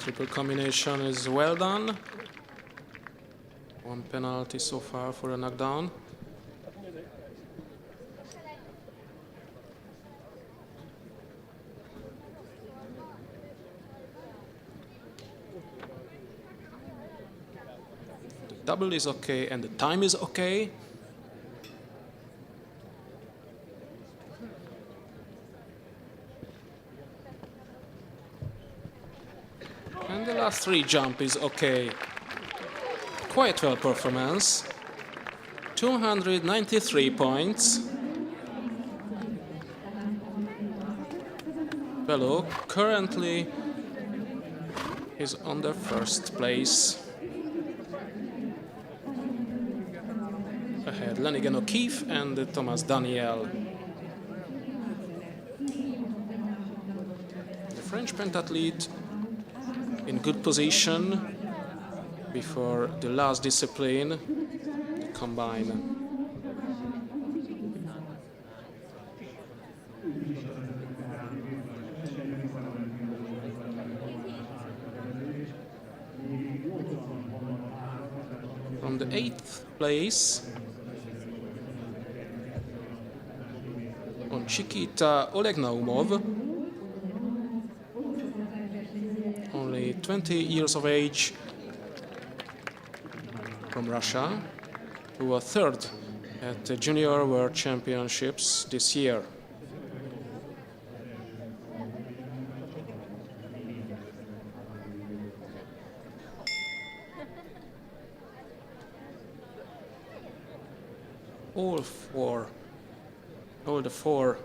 Triple combination is well done. One penalty so far for a knockdown. The double is okay and the time is okay. And the last three jump is okay. Quite well performance. 293 points. Bello currently is on the first place. Ahead Lanigan O'Keefe and Thomas Daniel. The French pentathlete in good position before the last discipline, the combine. From the 8th place on Chiquita Oleg Naumov, only 20 years of age, from Russia, who was third at the Junior World Championships this year. All the four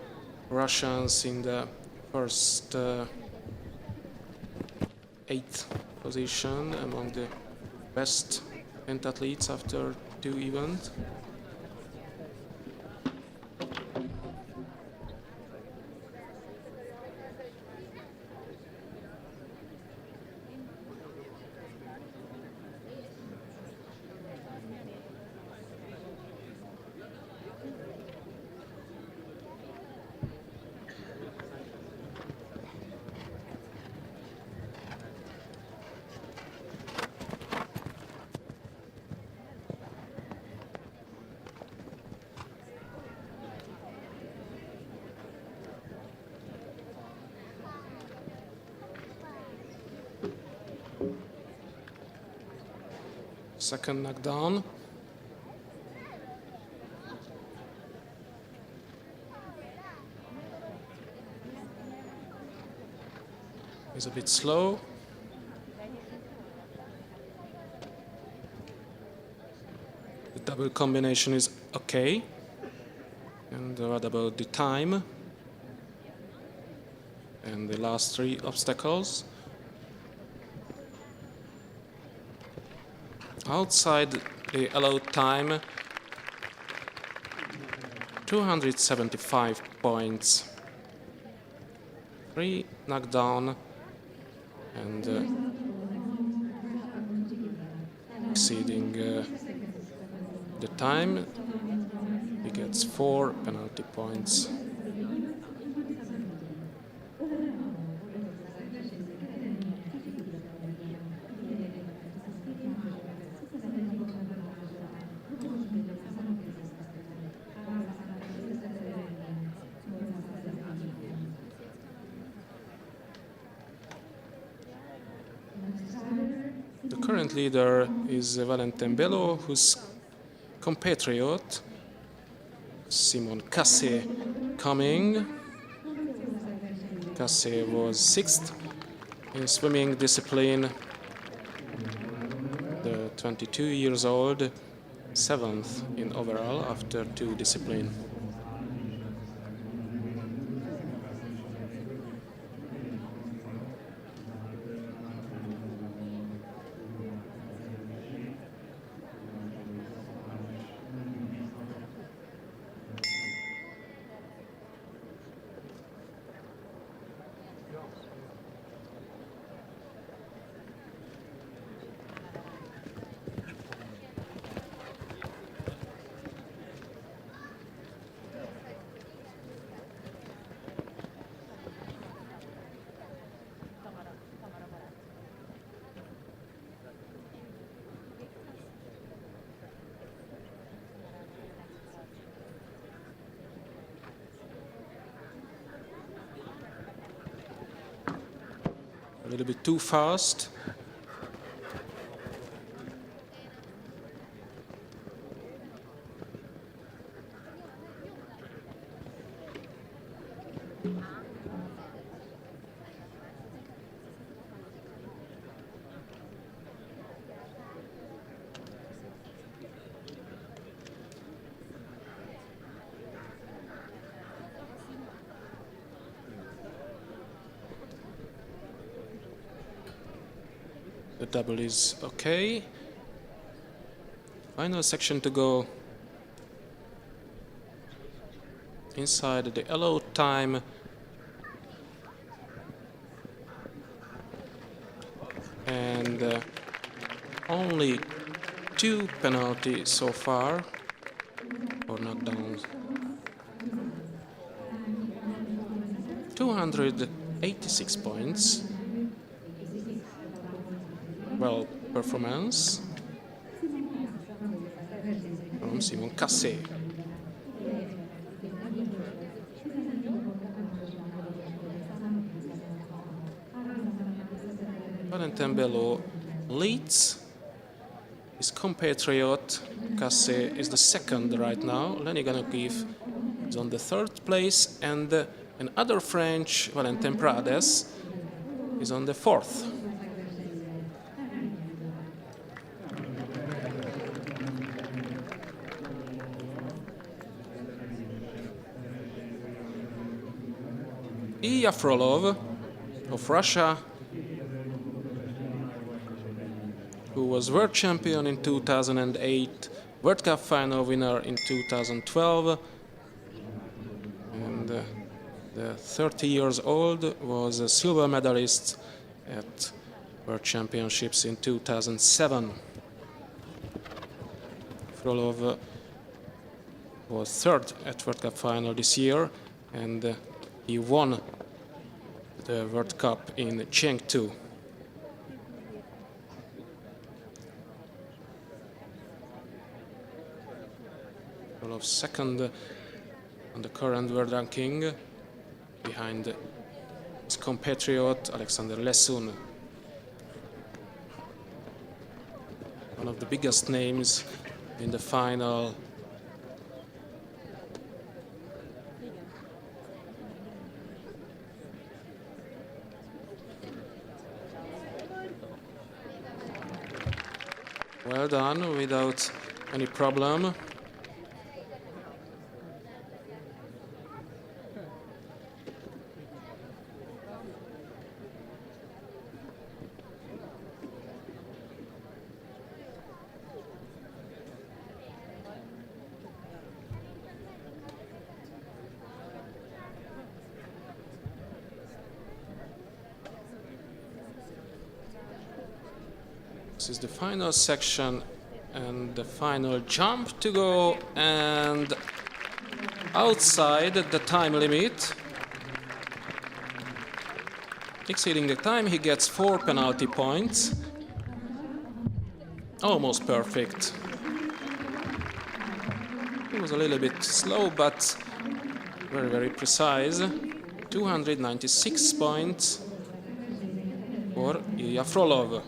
Russians in the first 8th position among the best pentathletes after two events. Second knockdown. He's a bit slow. The double combination is okay. And what about the time? And the last three obstacles. Outside the allowed time, 275 points. 3 knockdown and exceeding the time, he gets 4 penalty points. The current leader is Valentin Bello, whose compatriot Simon Cassé coming. Cassé was 6th in swimming discipline. The 22 years old, 7th in overall after 2 disciplines. little bit too fast. The double is okay. Final section to go. Inside the allowed time. And only 2 penalties so far for knockdowns. 286 points. Well, performance from Simon Cassé. Valentin Bello leads. His compatriot Cassé is the second right now. Lenny Ganokiv is on the 3rd place, and another French, Valentin Prades, is on the 4th. Ilya Frolov of Russia, who was world champion in 2008, World Cup final winner in 2012, and the 30 years old was a silver medalist at World Championships in 2007. Frolov was 3rd at World Cup final this year, and he won the World Cup in Chengdu. Frolov second on the current world ranking, behind his compatriot Alexander Lesun, one of the biggest names in the final. Well done, without any problem. This is the final section and the final jump to go, and outside the time limit. Exceeding the time, he gets 4 penalty points. Almost perfect. He was a little bit slow, but very, very precise. 296 points for Ilya Frolov.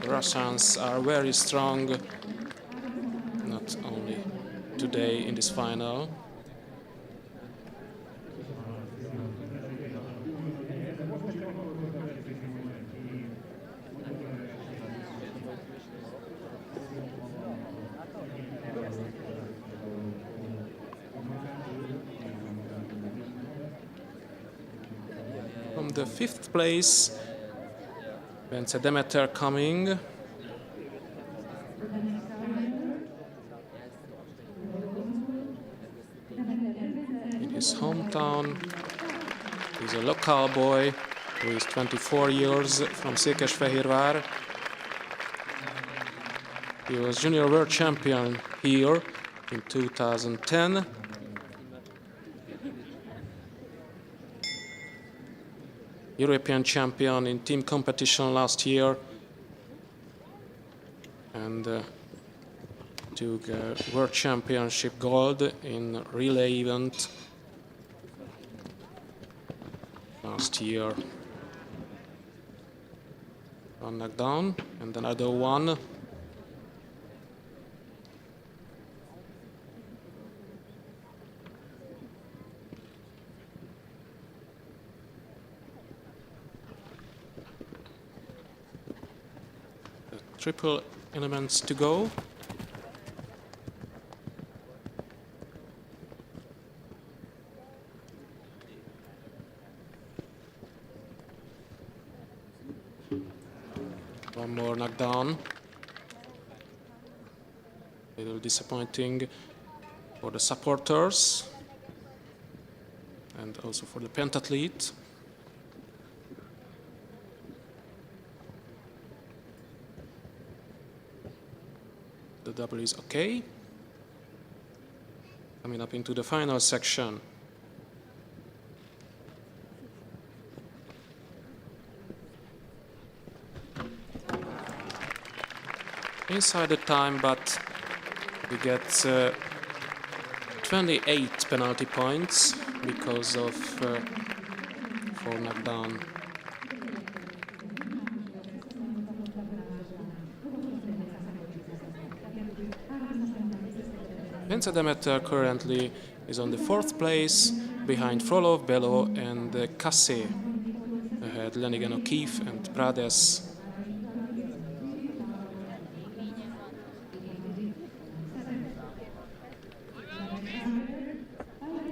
The Russians are very strong, not only today in this final. From the 5th place, Bence Demeter coming. In his hometown, he's a local boy who is 24 years from Székesfehérvár. He was junior world champion here in 2010. European champion in team competition last year, and took World Championship gold in relay event last year. One knockdown and another one. Triple elements to go. One more knockdown. A little disappointing for the supporters and also for the pentathlete. The double is okay. Coming up into the final section. Inside the time, but we get 28 penalty points because of 4 knockdown. Bence Demeter currently is on the 4th place, behind Frolov, Belo and Kassé. Ahead Lenigan, O'Keefe and Prades.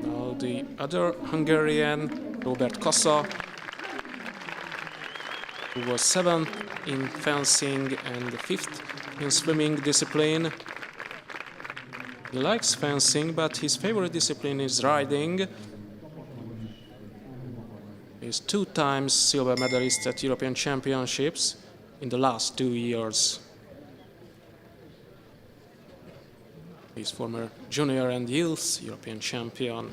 Now the other Hungarian, Robert Kassa, who was 7th in fencing and 5th in swimming discipline. He likes fencing, but his favorite discipline is riding. He's 2 times silver medalist at European Championships in the last 2 years. He's former junior and youth European champion.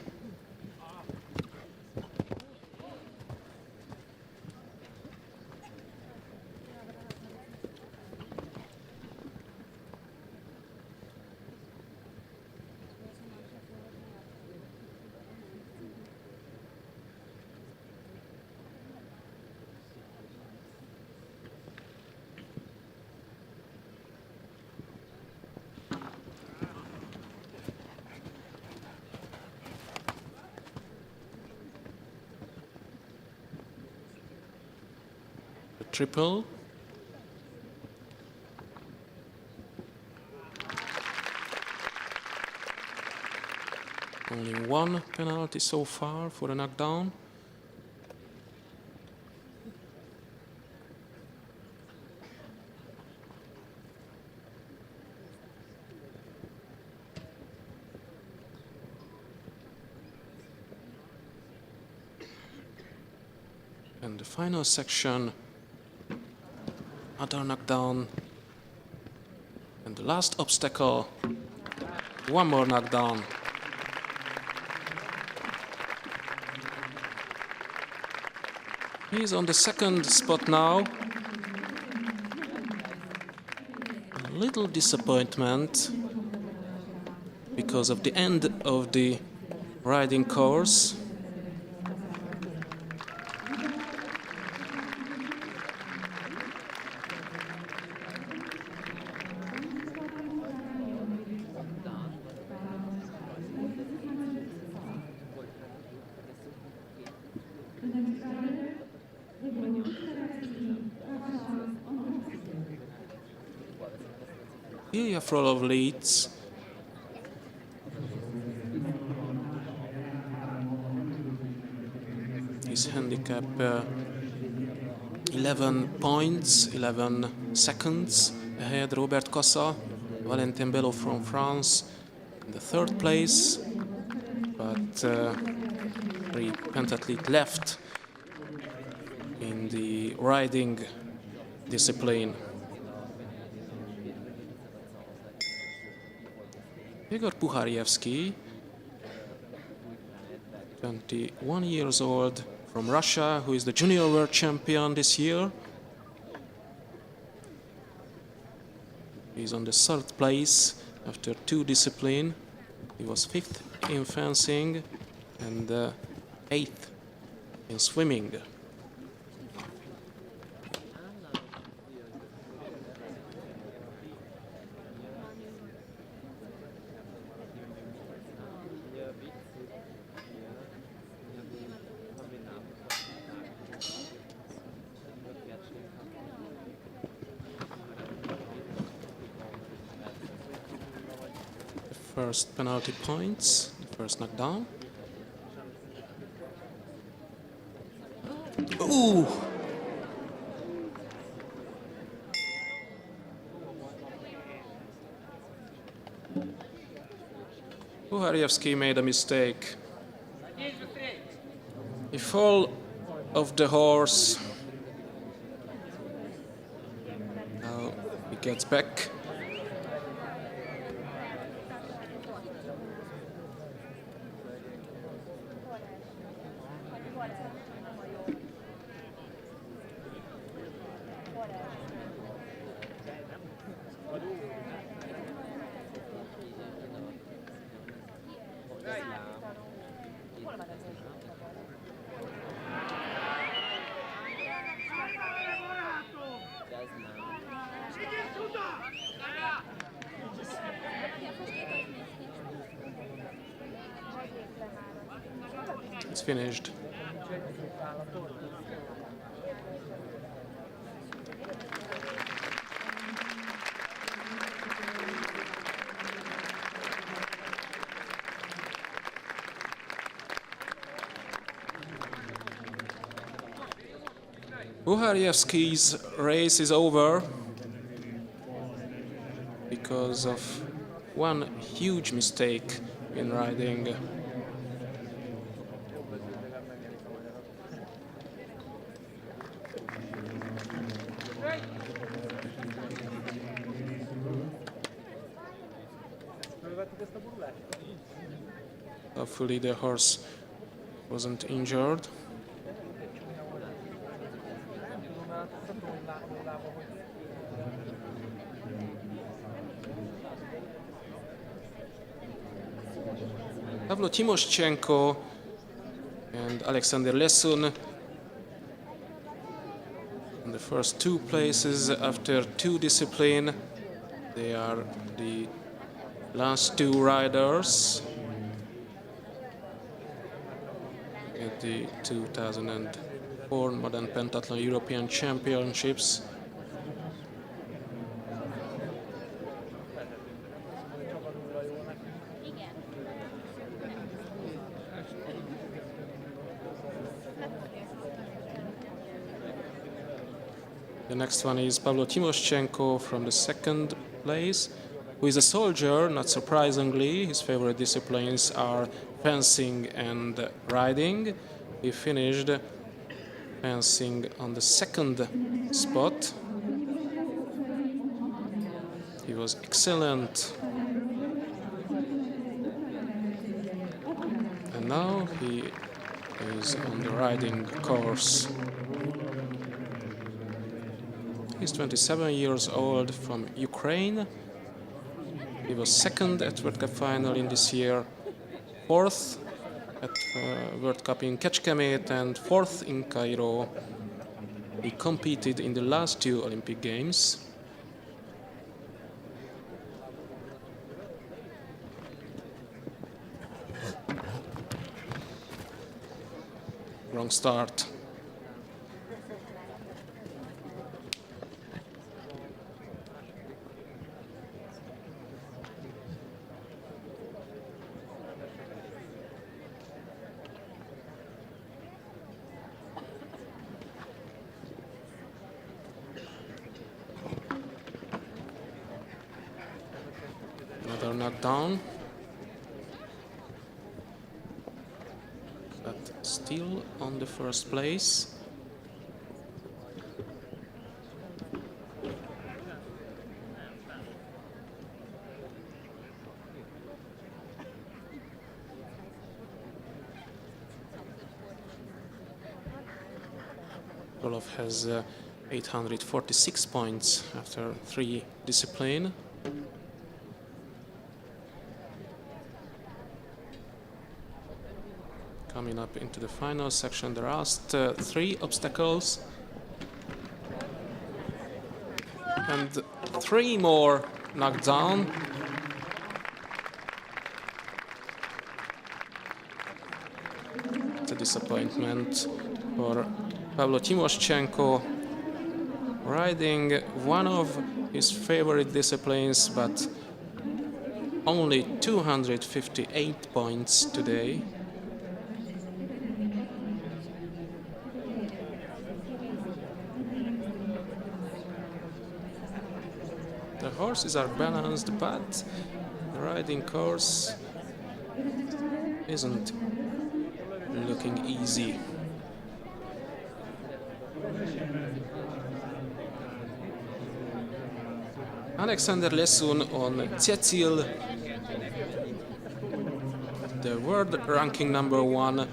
Triple. Only 1 penalty so far for a knockdown. And the final section. Another knockdown. And the last obstacle. 1 more knockdown. He's on the 2nd spot now. A little disappointment because of the end of the riding course. Ilya Frolov leads. His handicap 11 points, 11 seconds ahead. Robert Kassa, Valentin Bello from France in the 3rd place, but 3 pentathlete left in the riding discipline. Igor Puharievsky, 21 years old, from Russia, who is the junior world champion this year. He's on the 3rd place after 2 disciplines. He was 5th in fencing and 8th in swimming. first penalty points, the first knockdown. Ooh! Buharjevsky made a mistake. He fell off the horse. Now he gets back. It's finished. Buharjevsky's race is over because of one huge mistake in riding. Hopefully the horse wasn't injured. Pavlo Timoschenko and Alexander Lesun in the first two places after two discipline. They are the last two riders at the 2004 Modern Pentathlon European Championships. The next one is Pavlo Timoschenko from the second place, who is a soldier, not surprisingly. His favorite disciplines are fencing and riding. He finished fencing on the second spot. He was excellent. And now he is on the riding course. He's 27 years old, from Ukraine. He was second at World Cup final in this year, fourth at World Cup in Kecskemét, and fourth in Cairo. He competed in the last two Olympic Games. Wrong start. Another knockdown, but still on the first place. Roloff has 846 points after three disciplines. Coming up into the final section, the last three obstacles, and three more knocked down. It's a disappointment for Pavlo Timoschenko, riding one of his favorite disciplines, but only 258 points today. The horses are balanced, but the riding course isn't looking easy. Alexander Lesun on Cecil, the world ranking number 1.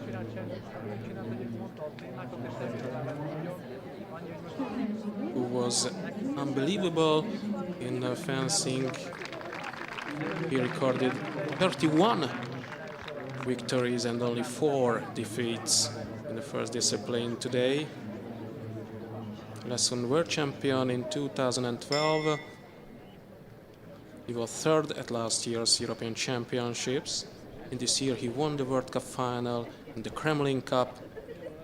Who was unbelievable in fencing. He recorded 31 victories and only 4 defeats in the first discipline today. Lesun world champion in 2012. He was third at last year's European Championships. In this year he won the World Cup final and the Kremlin Cup,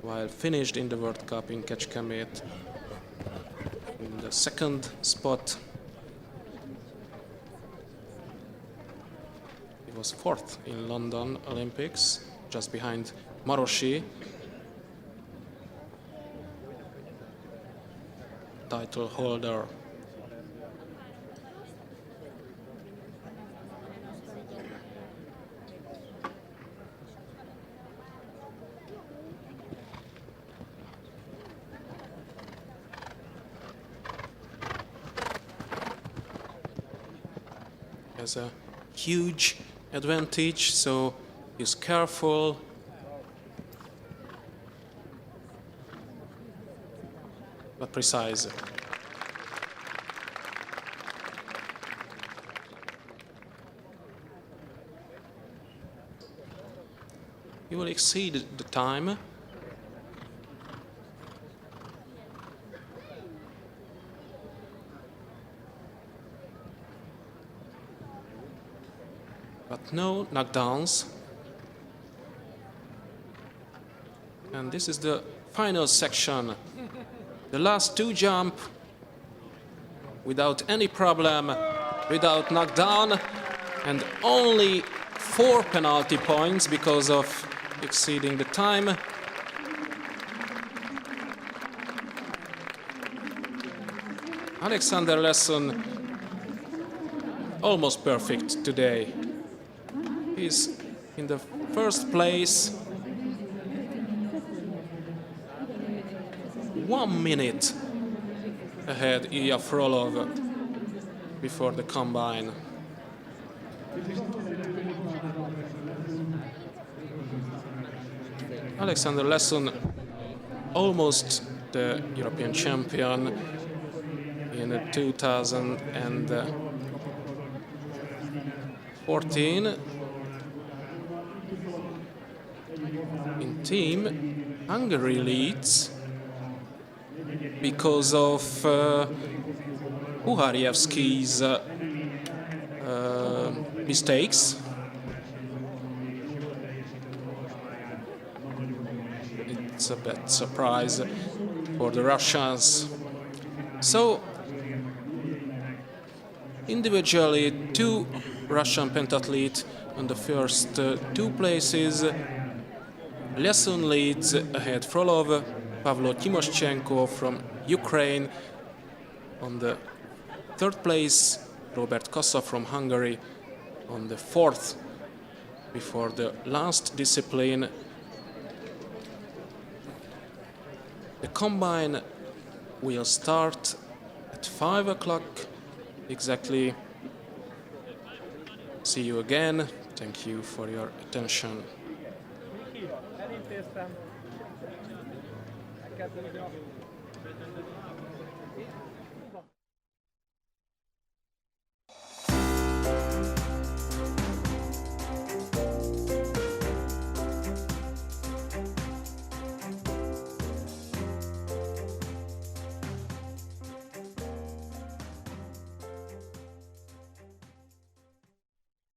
while finished in the World Cup in Kecskemét in the second spot. He was fourth in London Olympics, just behind Marosi, title holder. Has a huge advantage, so he's careful. But precise. He will exceed the time. But no knockdowns. And this is the final section. The last 2 jump without any problem, without knockdown, and only 4 penalty points because of exceeding the time. Alexander Lesun almost perfect today. He's in the first place. 1 minute ahead Ilya Frolov before the combine. Alexander Lesun, almost the European champion in 2014. In team, Hungary leads because of Uharievsky's mistakes. It's a bit surprise for the Russians. So, individually, 2 Russian pentathletes on the first 2 places. Lesun leads ahead Frolov, Pavlo Timoschenko from Ukraine. On the 3rd place, Robert Kassa from Hungary. On the 4th, before the last discipline. The combine will start at 5 o'clock exactly. See you again. Thank you for your attention. Elintéztem. Meg kell tudni.